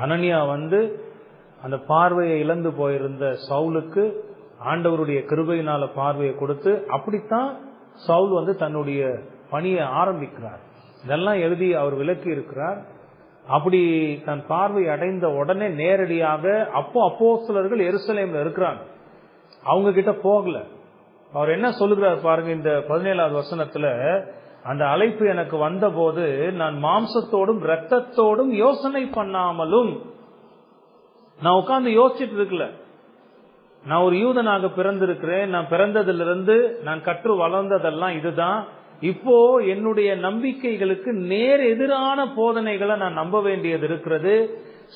அனனியா அந்த பார்வையை இழந்து போயிருந்த சவுலுக்கு ஆண்டவருடைய கிருபையினால பார்வையை கொடுத்து, அப்படித்தான் சவுல் தன்னுடைய பணியை ஆரம்பிக்கிறார். இதெல்லாம் எழுதி அவர் விளக்கி இருக்கிறார். அப்படி தன் பார்வை அடைந்த உடனே நேரடியாக அப்போஸ்தலர்கள் எருசலேம்ல இருக்கிறாங்க, அவங்க கிட்ட போகல. அவர் என்ன சொல்லுகிறார் பாருங்க, இந்த 17வது வசனத்துல, அந்த அழைப்பு எனக்கு வந்த போது நான் மாம்சத்தோடும் இரத்தத்தோடும் யோசனை பண்ணாமலும், நான் உட்கார்ந்து யோசிச்சுட்டு இருக்கல. நான் ஒரு யூதனாக பிறந்திருக்கிறேன், நான் பிறந்ததிலிருந்து நான் கற்று வளர்ந்ததெல்லாம் இதுதான். இப்போ என்னுடைய நம்பிக்கைகளுக்கு நேர் எதிரான போதனைகளை நான் நம்ப வேண்டியது இருக்கிறது.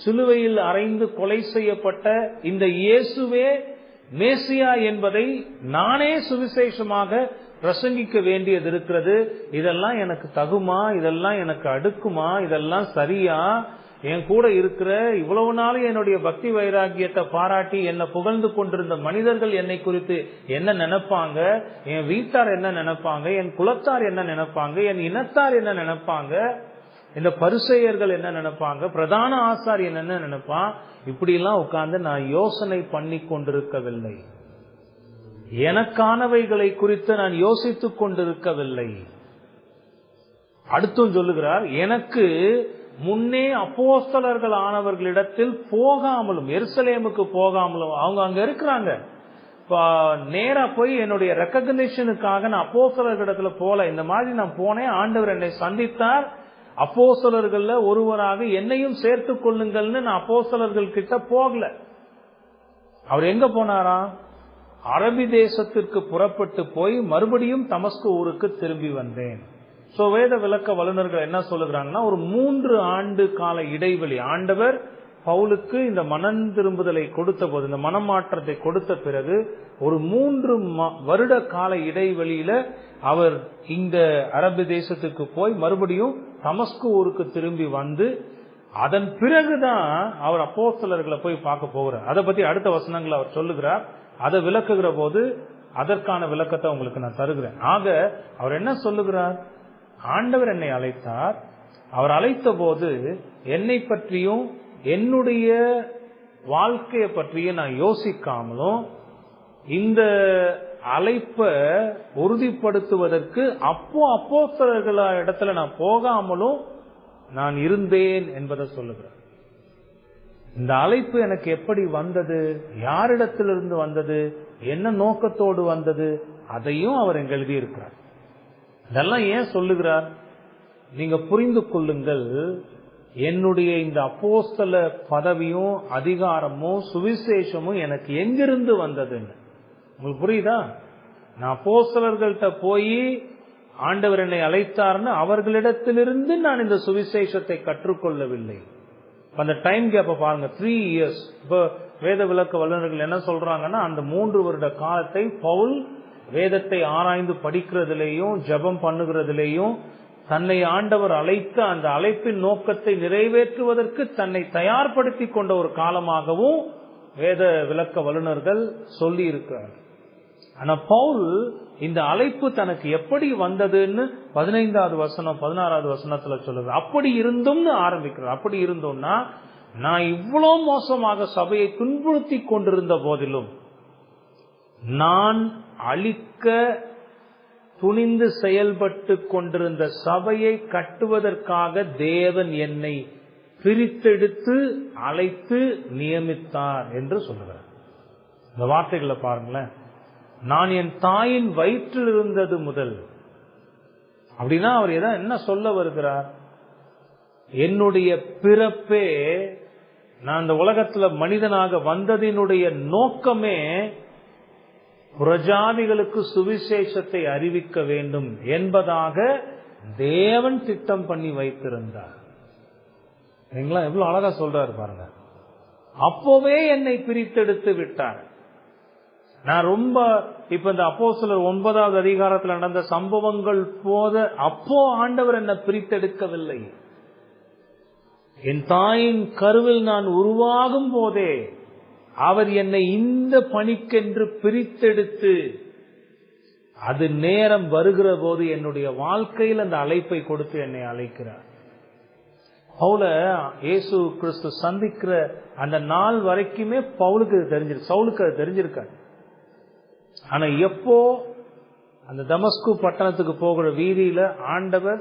சிலுவையில் அறைந்து கொலை செய்யப்பட்ட இந்த இயேசுவே மேசியா என்பதை நானே சுவிசேஷமாக பிரசங்கிக்க வேண்டியது இருக்கிறது. இதெல்லாம் எனக்கு தகுமா? இதெல்லாம் எனக்கு அடுக்குமா? இதெல்லாம் சரியா? என் கூட இருக்கிற இவ்வளவு நாள் என்னுடைய பக்தி வைராகியத்தை பாராட்டி என்னை புகழ்ந்து கொண்டிருந்த மனிதர்கள் என்னை குறித்து என்ன நினைப்பாங்க? என் வீட்டார் என்ன நினைப்பாங்க? என் குலத்தார் என்ன நினைப்பாங்க? என் இனத்தார் என்ன நினைப்பாங்க? இந்த பரிசேயர்கள் என்ன நினைப்பாங்க? பிரதான ஆசாரியன் என்ன நினைப்பான்? இப்படி எல்லாம் உட்கார்ந்து நான் யோசனை பண்ணி கொண்டிருக்கவில்லை. எனக்கானவைகளை குறித்து நான் யோசித்துக் கொண்டிருக்கவில்லை. அடுத்தும் சொல்லுகிறார், எனக்கு முன்னே அப்போஸ்தலர்கள் ஆனவர்களிடத்தில் போகாமலும், எருசலேமுக்கு போகாமலும், அவங்க அங்க இருக்கிறாங்க, நேரா போய் என்னுடைய ரெக்கக்னிஷனுக்காக நான் அப்போஸ்தலர்களிடத்துல போல. இந்த மாதிரி நான் போனேன், ஆண்டவர் என்னை சந்தித்தார், அப்போஸ்தலர்கள்ல ஒருவராக என்னையும் சேர்த்துக் கொள்ளுங்கள்னு நான் அப்போஸ்தலர்கள் கிட்ட போகல. அவர் எங்க போனாரா? அரபி தேசத்திற்கு புறப்பட்டு போய் மறுபடியும் தமஸ்கு ஊருக்கு திரும்பி வந்தேன். சோ வேத விளக்க வல்லுநர்கள் என்ன சொல்லுகிறாங்கன்னா, ஒரு 3 ஆண்டு கால இடைவெளி ஆண்டவர் பவுலுக்கு இந்த மனம் திரும்புதலை கொடுத்த போது, இந்த மனமாற்றத்தை கொடுத்த பிறகு ஒரு 3 வருட கால இடைவெளியில அவர் இந்த அரபு தேசத்துக்கு போய் மறுபடியும் தமஸ்கு ஊருக்கு திரும்பி வந்து, அதன் பிறகுதான் அவர் அப்போஸ்தலர்களை போய் பார்க்க போகிறார். அதை பத்தி அடுத்த வசனங்கள் அவர் சொல்லுகிறார். அதை விளக்குகிற போது அதற்கான விளக்கத்தை உங்களுக்கு நான் தருகிறேன். ஆக அவர் என்ன சொல்லுகிறார்? ஆண்டவர் என்னை அழைத்தார். அவர் அழைத்த போது என்னை பற்றியும் என்னுடைய வாழ்க்கையை பற்றியும் நான் யோசிக்காமலும், இந்த அழைப்பை உறுதிப்படுத்துவதற்கு அப்போஸ்தலர்கள் இடத்துல நான் போகாமலும் நான் இருந்தேன் என்பதை சொல்லுகிறார். இந்த அழைப்பு எனக்கு எப்படி வந்தது, யாரிடத்திலிருந்து வந்தது, என்ன நோக்கத்தோடு வந்தது, அதையும் அவர் எங்க எழுதியிருக்கிறார். இதெல்லாம் ஏன் சொல்லுகிறார்? நீங்க புரிந்து கொள்ளுங்கள், என்னுடைய இந்த அப்போஸ்தல பதவியும் அதிகாரமும் சுவிசேஷமும் எனக்கு எங்கிருந்து வந்ததுன்னு உங்களுக்கு புரியுதா? நான் அப்போஸ்தலர்கள்ட்ட போய் ஆண்டவர் என்னை அழைத்தார்னு அவர்களிடத்திலிருந்து நான் இந்த சுவிசேஷத்தை கற்றுக்கொள்ளவில்லை. அந்த டைம் கேப்ப பாருங்க, 3 இயர்ஸ். இப்ப வேத விளக்க வல்லுநர்கள் என்ன சொல்றாங்கன்னா, அந்த 3 வருட காலத்தை பவுல் வேதத்தை ஆராய்ந்து படிக்கிறதுலேயும் ஜெபம் பண்ணுகிறதுலேயும் தன்னை ஆண்டவர் அழைத்த அந்த அழைப்பின் நோக்கத்தை நிறைவேற்றுவதற்கு தன்னை தயார்படுத்தி கொண்ட ஒரு காலமாகவும் வேத விளக்க வல்லுநர்கள் சொல்லி இருக்கிறார். ஆனா பவுல் இந்த அழைப்பு தனக்கு எப்படி வந்ததுன்னு 15வது வசனம் 16வது வசனத்துல சொல்லுது. அப்படி இருந்தும்னு ஆரம்பிக்கிறார். அப்படி இருந்தோம்னா, நான் இவ்வளவு மோசமாக சபையை துன்புறுத்தி கொண்டிருந்த போதிலும், நான் அழிக்க துணிந்து செயல்பட்டு கொண்டிருந்த சபையை கட்டுவதற்காக தேவன் என்னை பிரித்தெடுத்து அழைத்து நியமித்தார் என்று சொல்லுகிறார். இந்த வார்த்தைகளை பாருங்களேன். நான் என் தாயின் வயிற்றில் இருந்தது முதல், அப்படின்னா அவர் என்ன சொல்ல வருகிறார்? என்னுடைய பிறப்பே, நான் இந்த உலகத்துல மனிதனாக வந்ததினுடைய நோக்கமே பிரஜாதிகளுக்கு சுவிசேஷத்தை அறிவிக்க வேண்டும் என்பதாக தேவன் திட்டம் பண்ணி வைத்திருந்தார். எவ்வளவு அழகா சொல்றாரு பாருங்க. அப்போவே என்னை பிரித்தெடுத்து விட்டார். நான் ரொம்ப இப்ப இந்த அப்போஸ்தலர் 9வது அதிகாரத்தில் நடந்த சம்பவங்கள் போத அப்போ ஆண்டவர் என்னை பிரித்தெடுக்கவில்லை. என் தாயின் கருவில் நான் உருவாகும் போதே அவர் என்னை இந்த பணிக்கென்று பிரித்தெடுத்து, அது நேரம் வருகிற போது என்னுடைய வாழ்க்கையில் அந்த அழைப்பை கொடுத்து என்னை அழைக்கிறார். பவுல இயேசு கிறிஸ்து சந்திக்கிற அந்த நாள் வரைக்குமே பவுலுக்கு தெரிஞ்சிருக்கு, சவுலுக்கு அது தெரிஞ்சிருக்காரு. ஆனா எப்போ அந்த தமஸ்கு பட்டணத்துக்கு போகிற வீதியில ஆண்டவர்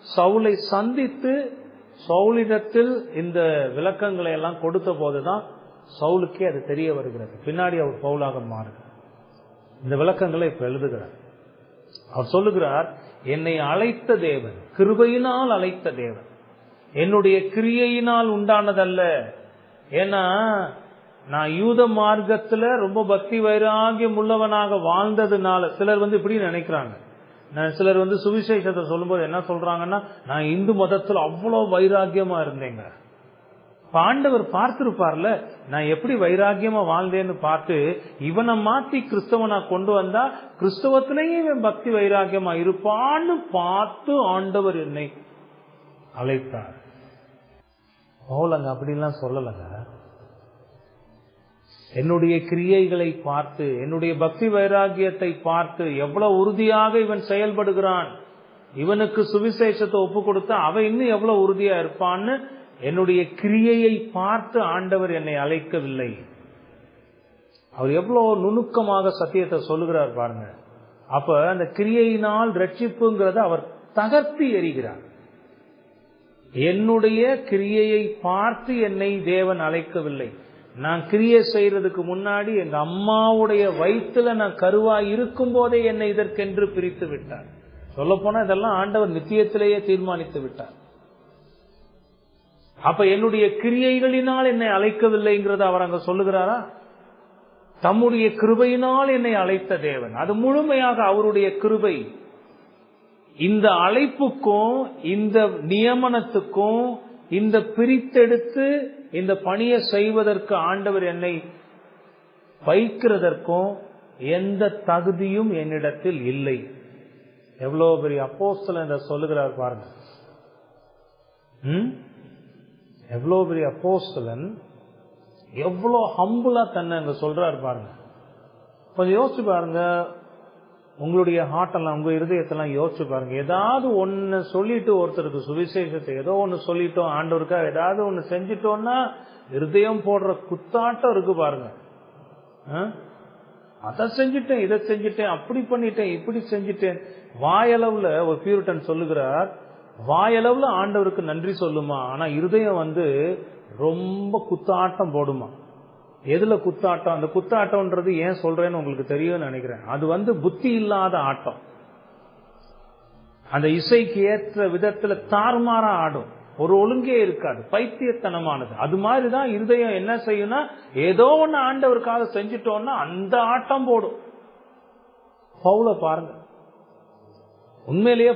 சவுலை சந்தித்து சவுலிடத்தில் இந்த விளக்கங்களை எல்லாம் கொடுத்த போதுதான் சவுலுக்கே அது தெரிய வருகிறது. பின்னாடி அவர் பவுலாக மாறுகிறார். இந்த விளக்கங்களை இப்ப எழுதுகிறார். அவர் சொல்லுகிறார், என்னை அழைத்த தேவன், கிருபையினால் அழைத்த தேவன், என்னுடைய கிரியையினால் உண்டானதல்ல. ஏன்னா நான் யூத மார்க்கத்துல ரொம்ப பக்தி வைராகியம் உள்ளவனாக வாழ்ந்ததுனால சிலர் இப்படி நினைக்கிறாங்க. சிலர் சுவிசேஷத்தை சொல்லும்போது என்ன சொல்றாங்கன்னா, நான் இந்து மதத்துல அவ்வளவு வைராகியமா இருந்தேங்க. ஆண்டவர் பார்த்திருப்பார்ல நான் எப்படி வைராகியமா வாழ்ந்தேன்னு பார்த்து இவனை மாத்தி கிறிஸ்தவனா கொண்டு வந்தா கிறிஸ்தவத்திலேயே இவன் பக்தி வைராகியமா இருப்பான்னு பார்த்து ஆண்டவர் என்னை அழைத்தார். போலங்க அப்படிலாம் சொல்லலங்க. என்னுடைய கிரியைகளை பார்த்து, என்னுடைய பக்தி வைராகியத்தை பார்த்து எவ்வளவு உறுதியாக இவன் செயல்படுகிறான், இவனுக்கு சுவிசேஷத்தை ஒப்பு கொடுத்தா அவன் இன்னும் எவ்வளவு உறுதியா இருப்பான்னு என்னுடைய கிரியையை பார்த்து ஆண்டவர் என்னை அழைக்கவில்லை. அவர் எவ்வளவு நுணுக்கமாக சத்தியத்தை சொல்லுகிறார் பாருங்க. அப்ப அந்த கிரியையினால் ரட்சிப்புங்கிறத அவர் தகர்த்து எறிகிறார். என்னுடைய கிரியையை பார்த்து என்னை தேவன் அழைக்கவில்லை. நான் கிரியை செய்யறதுக்கு முன்னாடி எங்க அம்மாவுடைய வயிற்றுல நான் கருவாய் இருக்கும் போதே என்னை இதற்கென்று பிரித்து விட்டார். சொல்ல போனா இதெல்லாம் ஆண்டவர் நித்தியத்திலேயே தீர்மானித்து விட்டார். அப்ப என்னுடைய கிரியைகளினால் என்னை அழைக்கவில்லைங்கிறத அவர் அங்க சொல்லுகிறாரா? தம்முடைய கிருபையினால் என்னை அழைத்த தேவன், அது முழுமையாக அவருடைய கிருபை. இந்த அழைப்புக்கும் இந்த நியமனத்துக்கும் இந்த பிரித்தெடுத்து இந்த பணியை செய்வதற்கு ஆண்டவர் என்னை வைக்கிறதற்கும் எந்த தகுதியும் என்னிடத்தில் இல்லை. எவ்வளவு பெரிய அப்போஸ்தலன் இதை சொல்லுகிறார் பாருங்க. எவ்வளவு பெரிய அப்போஸ்தலன், எவ்வளவு ஹம்பிளா தன்னை அங்க சொல்றாரு பாருங்க. கொஞ்சம் யோசிச்சு பாருங்க. உங்களுடைய ஹார்ட்டெல்லாம், உங்க இருதயத்தெல்லாம் யோசிச்சு பாருங்க. ஏதாவது ஒன்னு சொல்லிட்டு ஒருத்தருக்கு சுவிசேஷத்தை ஏதோ ஒன்னு சொல்லிட்டோம், ஆண்டவருக்கா ஏதாவது ஒன்னு செஞ்சிட்டோம்னா இருதயம் போடுற குத்தாட்டம் இருக்கு பாருங்க. அதை செஞ்சுட்டேன், இதை செஞ்சுட்டேன், அப்படி பண்ணிட்டேன், இப்படி செஞ்சுட்டேன். வாயளவுல ஒரு பியூரிட்டன் சொல்லுகிறார், வாயளவுல ஆண்டவருக்கு நன்றி சொல்லுமா, ஆனா இருதயம் ரொம்ப குத்தாட்டம் போடுமா. எதுல குத்தாட்டம்? அந்த குத்தாட்டம்ன்றது ஏன் சொல்றேன்னு உங்களுக்கு தெரியும்னு நினைக்கிறேன். அது புத்தி இல்லாத ஆட்டம். அந்த இசைக்கு ஏற்ற விதத்துல தாறுமாறா ஆடும், ஒரு ஒழுங்கே இருக்காது, பைத்தியத்தனமானது. அது மாதிரிதான் இருதயம் என்ன செய்யும்னா, ஏதோ ஒண்ணு ஆண்டவருக்காக செஞ்சுட்டோம்னா அந்த ஆட்டம் போடும். பவுல பாருங்க, உண்மையிலேயே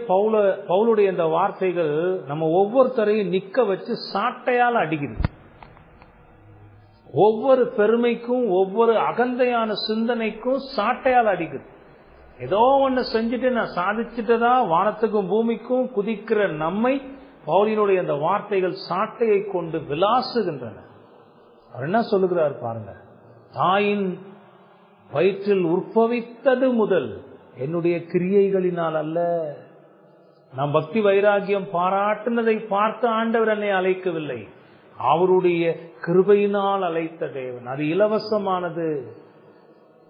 பவுலுடைய இந்த வார்த்தைகள் நம்ம ஒவ்வொருத்தரையும் நிக்க வச்சு சாட்டையால் அடிக்குது. ஒவ்வொரு பெருமைக்கும் ஒவ்வொரு அகந்தையான சிந்தனைக்கும் சாட்டையால் அடிக்குது. ஏதோ ஒன்னு செஞ்சுட்டு நான் சாதிச்சுட்டதா வானத்துக்கும் பூமிக்கும் குதிக்கிற நம்மை பவுலினுடைய இந்த வார்த்தைகள் சாட்டையை கொண்டு விளாசுகின்றன. அவர் என்ன சொல்லுகிறார் பாருங்க, தாயின் வயிற்றில் உற்பவித்தது முதல் என்னுடைய கிரியைகளினால் அல்ல. நான் பக்தி வைராகியம் பாராட்டினதை பார்த்து ஆண்டவர் என்னை அழைக்கவில்லை, அவருடைய கிருபையினால் அழைத்த தேவன். அது இலவசமானது.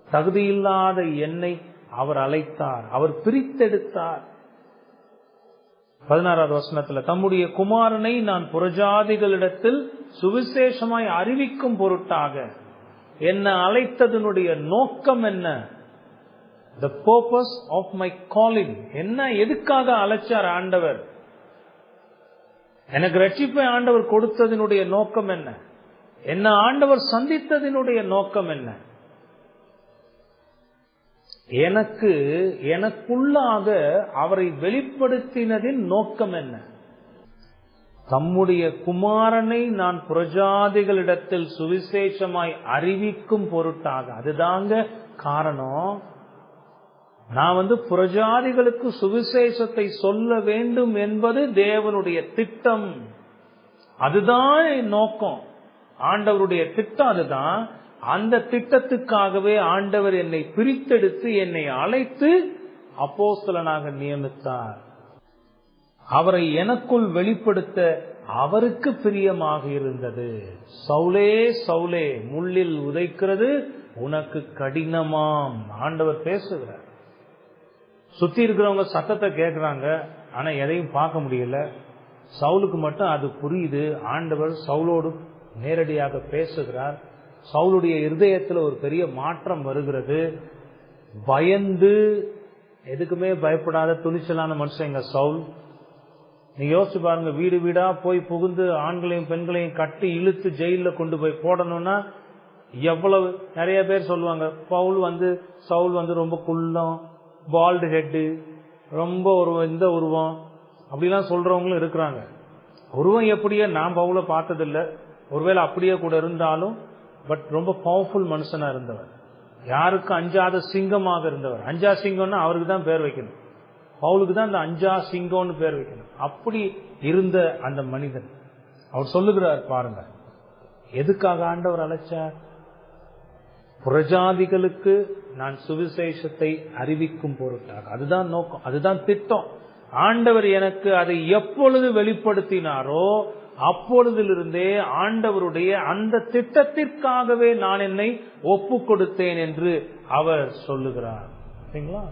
தகுதியில்லாத என்னை அவர் அழைத்தார், அவர் பிரித்தெடுத்தார். 16வது வசனத்துல, தம்முடைய குமாரனை நான் புறஜாதிகளிடத்தில் சுவிசேஷமாய் அறிவிக்கும் பொருட்டாக என்ன அழைத்ததனுடைய நோக்கம் என்ன? The purpose of my calling. என்ன, எதுக்காக அழைச்சார் ஆண்டவர்? எனக்கு ரட்சிப்பை ஆண்டவர் கொடுத்ததனுடைய நோக்கம் என்ன? என்ன ஆண்டவர் சந்தித்ததனுடைய நோக்கம் என்ன? எனக்குள்ளாக அவரை வெளிப்படுத்தினதின் நோக்கம் என்ன? தம்முடைய குமாரனை நான் புறஜாதிகளிடத்தில் சுவிசேஷமாய் அறிவிக்கும் பொருட்டாக. அதுதாங்க காரணம். நான் புறஜாதிகளுக்கு சுவிசேஷத்தை சொல்ல வேண்டும் என்பது தேவனுடைய திட்டம். அதுதான் நோக்கம். ஆண்டவருடைய திட்டம் அதுதான். அந்த திட்டத்துக்காகவே ஆண்டவர் என்னை பிரித்தெடுத்து என்னை அழைத்து அப்போஸ்தலனாக நியமித்தார். அவரை எனக்குள் வெளிப்படுத்த அவருக்கு பிரியமாக இருந்தது. சவுலே சவுலே, முள்ளில் உதைக்கிறது உனக்கு கடினமாம். ஆண்டவர் பேசுகிறார். சுத்தி இருக்கிறவங்க சத்தத்தை கேட்கிறாங்க, ஆனா எதையும் பார்க்க முடியல. சவுலுக்கு மட்டும் அது புரியுது. ஆண்டவர் சவுலோடு நேரடியாக பேசுகிறார். சவுலுடைய இருதயத்துல ஒரு பெரிய மாற்றம் வருகிறது. பயந்து எதுக்குமே பயப்படாத துணிச்சலான மனுஷங்க சவுல். நீங்க யோசிச்சு பாருங்க, வீடு வீடா போய் புகுந்து ஆண்களையும் பெண்களையும் கட்டி இழுத்து ஜெயில கொண்டு போய் போடணும்னா எவ்வளவு. நிறைய பேர் சொல்லுவாங்க சவுல் ரொம்ப குள்ளம், பால்டு ஹெட்டு, ரொம்ப இந்த உருவம் அப்படிலாம் சொல்றவங்களும் இருக்கிறாங்க. உருவம் எப்படியே நான் பவுல பார்த்ததில்லை. ஒருவேளை அப்படியே கூட இருந்தாலும் பட் ரொம்ப பவர்ஃபுல் மனுஷனா இருந்தவர். யாருக்கும் அஞ்சாத சிங்கமாக இருந்தவர். அஞ்சா சிங்கம்னா அவருக்கு தான் பேர் வைக்கணும். பவுலுக்கு தான் அந்த அஞ்சா சிங்கம்னு பேர் வைக்கணும். அப்படி இருந்த அந்த மனிதன் அவர் சொல்லுகிறார் பாருங்க, எதுக்காக ஆண்டவர் அழைச்சார்? புறஜாதிகளுக்கு நான் சுவிசேஷத்தை அறிவிக்கும் பொருட்டாக. அதுதான் நோக்கம், அதுதான் திட்டம். ஆண்டவர் எனக்கு அதை எப்பொழுது வெளிப்படுத்தினாரோ அப்பொழுதிலிருந்தே ஆண்டவருடைய அந்த திட்டத்திற்காகவே நான் என்னை ஒப்பு கொடுத்தேன் என்று அவர் சொல்லுகிறார். சரிங்களா?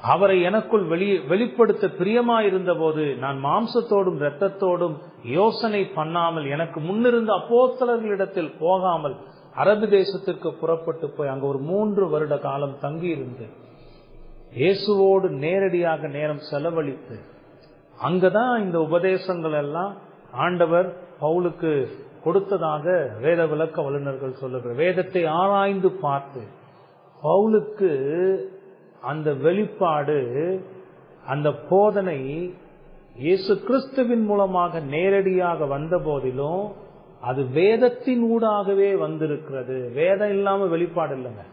அவரை எனக்குள் வெளிப்படுத்த பிரியமாயிருந்த போது நான் மாம்சத்தோடும் இரத்தத்தோடும் யோசனை பண்ணாமல், எனக்கு முன்னிருந்த அப்போஸ்தலர்களிடத்தில் போகாமல் அரபு தேசத்திற்கு புறப்பட்டு போய் அங்க ஒரு 3 வருட காலம் தங்கி இருந்து இயேசுவோடு நேரடியாக நேரம் செலவழித்து அங்கதான் இந்த உபதேசங்கள் எல்லாம் ஆண்டவர் பவுலுக்கு கொடுத்ததாக வேத விளக்க வல்லுநர்கள் சொல்லுகிறார். வேதத்தை ஆராய்ந்து பார்த்து பவுலுக்கு அந்த வெளிப்பாடு, அந்த போதனை இயேசு கிறிஸ்துவின் மூலமாக நேரடியாக வந்த போதிலும் அது வேதத்தின் ஊடாகவே வந்திருக்கிறது. வேதம் இல்லாம வெளிப்பாடு இல்லைங்க.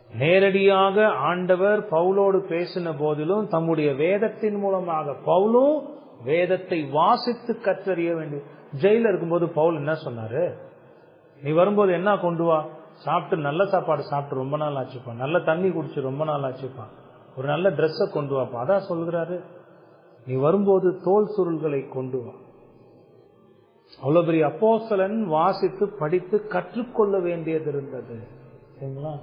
நேரடியாக ஆண்டவர் பவுலோடு பேசின போதிலும் தம்முடைய வேதத்தின் மூலமாக பவுலும் வேதத்தை வாசித்து கற்றறிய வேண்டும். ஜெயில இருக்கும்போது பவுல் என்ன சொன்னாரு? நீ வரும்போது என்ன கொண்டு வா? சாப்பிட்டு நல்ல சாப்பாடு சாப்பிட்டு ரொம்ப நாள் ஆச்சுப்பான், நல்ல தண்ணி குடிச்சு ரொம்ப நாள் ஆச்சுப்பான், ஒரு நல்ல ட்ரெஸ்ஸை கொண்டு வாப்பா. அதான் சொல்கிறாரு, நீ வரும்போது தோல் சுருள்களை கொண்டு வா. அவ்வளவு பெரிய அப்போஸ்தலன் வாசித்து படித்து கற்றுக்கொள்ள வேண்டியது இருந்தது. சரிங்களா?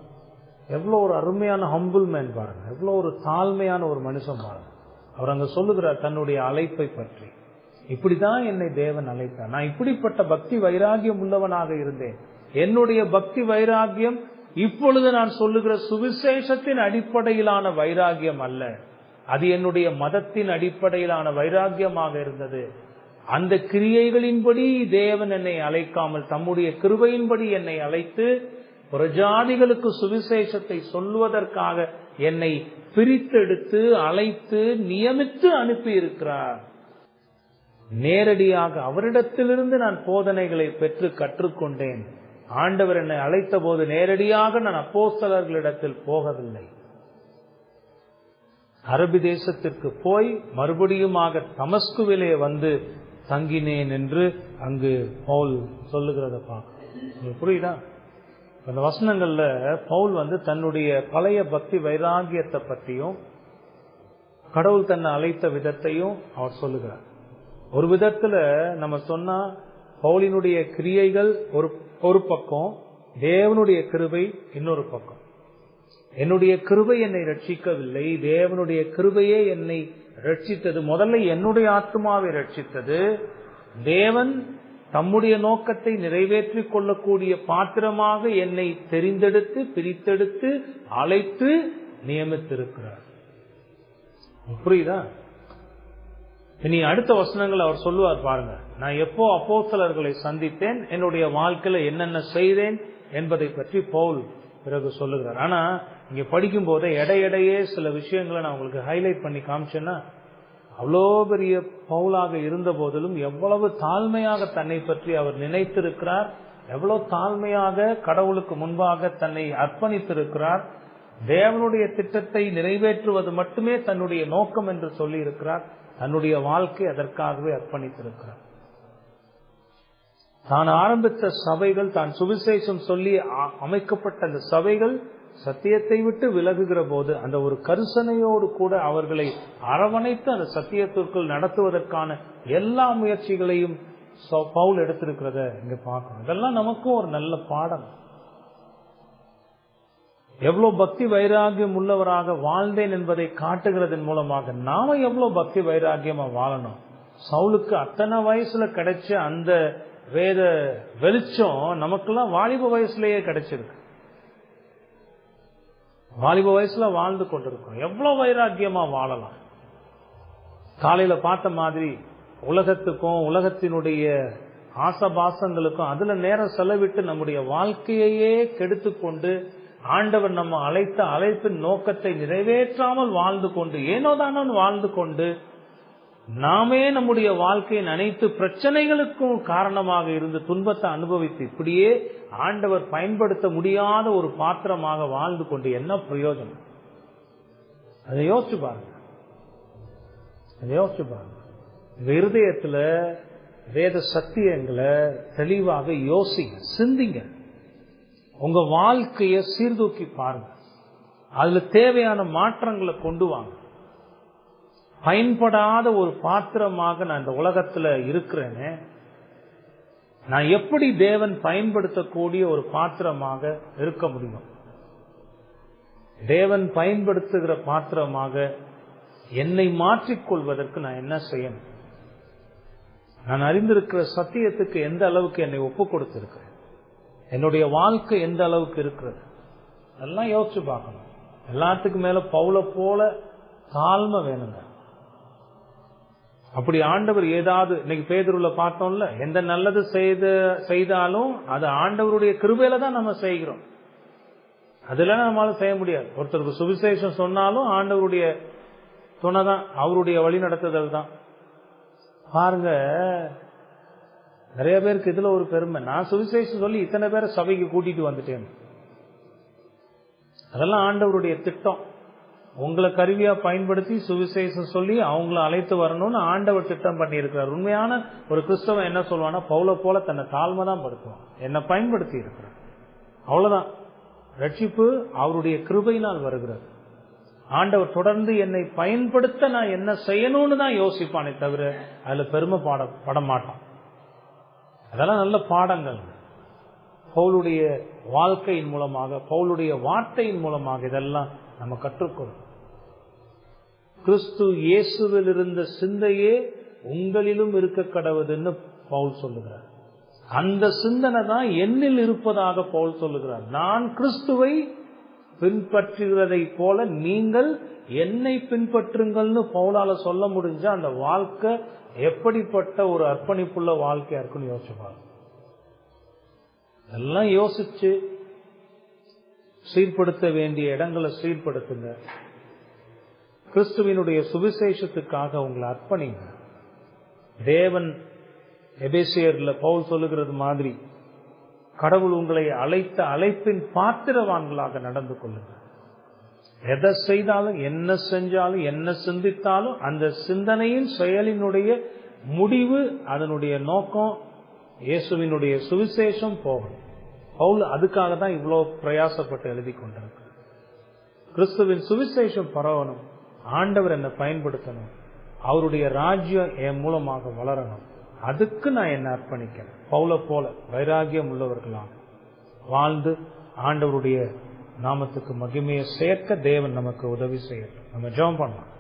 எவ்வளவு ஒரு அருமையான ஹம்பிள் மேன் பாருங்க, எவ்வளவு ஒரு தாழ்மையான ஒரு மனுஷன் பாருங்க. அவர் அங்க சொல்லுகிறார் தன்னுடைய அழைப்பை பற்றி. இப்படிதான் என்னை தேவன் அழைத்தார். நான் இப்படிப்பட்ட பக்தி வைராகியம் உள்ளவனாக இருந்தேன். என்னுடைய பக்தி வைராகியம் இப்பொழுது நான் சொல்லுகிற சுவிசேஷத்தின் அடிப்படையிலான வைராகியம் அல்ல, அது என்னுடைய மதத்தின் அடிப்படையிலான வைராகியமாக இருந்தது. அந்த கிரியைகளின்படி தேவன் என்னை அழைக்காமல் தம்முடைய கிருபையின்படி என்னை அழைத்து புறஜாதிகளுக்கு சுவிசேஷத்தை சொல்வதற்காக என்னை பிரித்தெடுத்து அழைத்து நியமித்து அனுப்பி இருக்கிறார். நேரடியாக அவரிடத்திலிருந்து நான் போதனைகளை பெற்று கற்றுக்கொண்டேன். ஆண்டவர் என்னை அழைத்த போது நேரடியாக நான் அப்போஸ்தலர்களிடத்தில் போகவில்லை. அரபி தேசத்திற்கு போய் மறுபடியுமாக தமஸ்குவிலே வந்து தங்கினேன் என்று அங்கு பவுல் சொல்லுகிறத பார்க்க புரியுதா? அந்த வசனங்கள்ல பவுல் தன்னுடைய பழைய பக்தி வைராகியத்தை பற்றியும் கடவுள் தன்னை அழைத்த விதத்தையும் அவர் சொல்லுகிறார். ஒரு விதத்துல நம்ம சொன்னா பவுலினுடைய கிரியைகள் ஒரு பக்கம், தேவனுடைய கிருபை இன்னொரு பக்கம். என்னுடைய கிருபை என்னை ரட்சிக்கவில்லை, தேவனுடைய கிருபையே என்னை ரட்சித்தது. முதல்ல என்னுடைய ஆத்மாவை ரட்சித்தது. தேவன் தம்முடைய நோக்கத்தை நிறைவேற்றிக் கொள்ளக்கூடிய பாத்திரமாக என்னை தெரிந்தெடுத்து பிரித்தெடுத்து அழைத்து நியமித்திருக்கிறார். புரியுதா? இனி அடுத்த வசனங்கள் அவர் சொல்லுவார் பாருங்க. நான் எப்போ அப்போஸ்தலர்களை சந்தித்தேன், என்னுடைய வாழ்க்கையில என்னென்ன செய்தேன் என்பதை பற்றி பவுல் பிறகு சொல்லுகிறார். ஆனா இங்க படிக்கும் போதே இடையிடையே சில விஷயங்களை நான் உங்களுக்கு ஹைலைட் பண்ணி காமிச்சேன்னா, அவ்வளோ பெரிய பவுலாக இருந்த போதிலும் எவ்வளவு தாழ்மையாக தன்னை பற்றி அவர் நினைத்திருக்கிறார், எவ்வளவு தாழ்மையாக கடவுளுக்கு முன்பாக தன்னை அர்ப்பணித்திருக்கிறார். தேவனுடைய திட்டத்தை நிறைவேற்றுவது மட்டுமே தன்னுடைய நோக்கம் என்று சொல்லி இருக்கிறார். தன்னுடைய வாழ்க்கை அதற்காகவே அர்ப்பணித்திருக்கிறார். தான் ஆரம்பித்த சபைகள், தான் சுவிசேஷம் சொல்லி அமைக்கப்பட்ட அந்த சபைகள் சத்தியத்தை விட்டு விலகுகிற போது அந்த ஒரு கரிசனையோடு கூட அவர்களை அரவணைத்து அந்த சத்தியத்திற்குள் நடத்துவதற்கான எல்லா முயற்சிகளையும் பவுல் எடுத்திருக்கிறத இங்க பார்க்கணும். இதெல்லாம் நமக்கும் ஒரு நல்ல பாடம். எவ்வளவு பக்தி வைராகியம் உள்ளவராக வாழ்ந்தேன் என்பதை காட்டுகிறதன் மூலமாக நாம எவ்வளவு பக்தி வைராகியமா வாழணும். சவுலுக்கு அத்தனை வயசுல கிடைச்ச அந்த வேத வெளிச்சம் நமக்கெல்லாம் வாலிப வயசுலயே கிடைச்சிருக்கு. வாலிப வயசுல வாழ்ந்து கொண்டிருக்கோம். எவ்வளவு வைராக்கியமா வாழலாம். காலையில பார்த்த மாதிரி உலகத்துக்கும் உலகத்தினுடைய ஆசபாசங்களுக்கும் அதுல நேரம் செலவிட்டு நம்முடைய வாழ்க்கையே கெடுத்து கொண்டு ஆண்டவர் நம்ம அழைத்த அழைப்பின் நோக்கத்தை நிறைவேற்றாமல் வாழ்ந்து கொண்டு ஏனோதானோ வாழ்ந்து கொண்டு நாமே நம்முடைய வாழ்க்கையின் அனைத்து பிரச்சனைகளுக்கும் காரணமாக இருந்து துன்பத்தை அனுபவித்து இப்படியே ஆண்டவர் பயன்படுத்த முடியாத ஒரு பாத்திரமாக வாழ்ந்து கொண்டு என்ன பிரயோஜனம்? அதை யோசிச்சு பாருங்க. இந்த இருதயத்துல வேத சத்தியங்களை தெளிவாக யோசிங்க, சிந்திங்க. உங்க வாழ்க்கைய சீர்தூக்கி பாருங்க. அதுல தேவையான மாற்றங்களை கொண்டு வாங்க. பயன்படாத ஒரு பாத்திரமாக நான் இந்த உலகத்துல இருக்கிறேனே, நான் எப்படி தேவன் பயன்படுத்தக்கூடிய ஒரு பாத்திரமாக இருக்க முடியும்? தேவன் பயன்படுத்துகிற பாத்திரமாக என்னை மாற்றிக்கொள்வதற்கு நான் என்ன செய்யணும்? நான் அறிந்திருக்கிற சத்தியத்துக்கு எந்த அளவுக்கு என்னை ஒப்பு கொடுத்திருக்கிறேன்? என்னுடைய வாழ்க்கை எந்த அளவுக்கு இருக்கிறது? எல்லாம் யோசிச்சு பார்க்கணும். எல்லாத்துக்கும் மேல பவுல போல தாழ்மை வேணுங்க. அப்படி ஆண்டவர் ஏதாவது இன்னைக்கு பேதுருல பார்த்தோம்ல, எந்த நல்லது செய்தாலும் அது ஆண்டவருடைய கிருபையில தான் நம்ம செய்கிறோம். அதெல்லாம் நம்மளால செய்ய முடியாது. ஒருத்தருக்கு சுவிசேஷம் சொன்னாலும் ஆண்டவருடைய துணை தான், அவருடைய வழி நடத்துதல் தான். பாருங்க, நிறைய பேருக்கு இதுல ஒரு பெருமை, நான் சுவிசேஷம் சொல்லி இத்தனை பேரை சபைக்கு கூட்டிட்டு வந்துட்டேன். அதெல்லாம் ஆண்டவருடைய திட்டம். உங்களை கருவியா பயன்படுத்தி சுவிசேஷம் சொல்லி அவங்கள அழைத்து வரணும்னு ஆண்டவர் திட்டம் பண்ணி இருக்கிறார். உண்மையான ஒரு கிறிஸ்தவன் என்ன சொல்லுவானா, பவுல போல தன்னை தாழ்மை தான் படுத்துவான். என்னை பயன்படுத்தி இருக்கிறார், அவ்வளவுதான். ரட்சிப்பு அவருடைய கிருபையினால் வருகிறது. ஆண்டவர் தொடர்ந்து என்னை பயன்படுத்த நான் என்ன செய்யணும்னு தான் யோசிப்பானே தவிர அதுல பெருமை பட மாட்டான். அதெல்லாம் நல்ல பாடங்கள். பவுலுடைய வாழ்க்கையின் மூலமாக, பவுலுடைய வார்த்தையின் மூலமாக இதெல்லாம் நம்ம கற்றுக்கொள்ளும். கிறிஸ்து இயேசுவில் இருந்த சிந்தையே உங்களிலும் இருக்க கடவுதுன்னு பவுல் சொல்லுகிறார். அந்த சிந்தனை தான் என்னில் இருப்பதாக பவுல் சொல்லுகிறார். நான் கிறிஸ்துவை பின்பற்றுகிறதை போல நீங்கள் என்னை பின்பற்றுங்கள்னு பவுலால சொல்ல முடிஞ்ச அந்த வாழ்க்கை எப்படிப்பட்ட ஒரு அர்ப்பணிப்புள்ள வாழ்க்கையா இருக்குன்னு யோசிப்பாங்க. எல்லாம் யோசிச்சு சீர்படுத்த வேண்டிய இடங்களை சீர்படுத்துங்க. கிறிஸ்துவினுடைய சுவிசேஷத்துக்காக உங்களை அர்ப்பணிங்க. தேவன் எபேசியர்ல பவுல் சொல்லுகிறது மாதிரி கடவுள் உங்களை அழைத்த அழைப்பின் பாத்திரவான்களாக நடந்து கொள்ளுங்க. எதை செய்தாலும், என்ன செஞ்சாலும், என்ன சிந்தித்தாலும் அந்த சிந்தனையின் செயலினுடைய முடிவு, அதனுடைய நோக்கம் இயேசுவினுடைய சுவிசேஷம் போகணும். பவுல் அதுக்காக தான் இவ்வளவு பிரயாசப்பட்டு எழுதி கொண்டிருக்கிறார். கிறிஸ்துவின் சுவிசேஷம் பரவணும், ஆண்டவர் என்னை பயன்படுத்தணும், அவருடைய ராஜ்யம் என் மூலமாக வளரணும். அதுக்கு நான் என்ன அர்ப்பணிக்கிறேன். பவுல போல வைராகியம் உள்ளவர்களாக வாழ்ந்து ஆண்டவருடைய நாமத்துக்கு மகிமையை சேர்க்க தேவன் நமக்கு உதவி செய்யட்டும். நம்ம ஜெபம் பண்ணலாம்.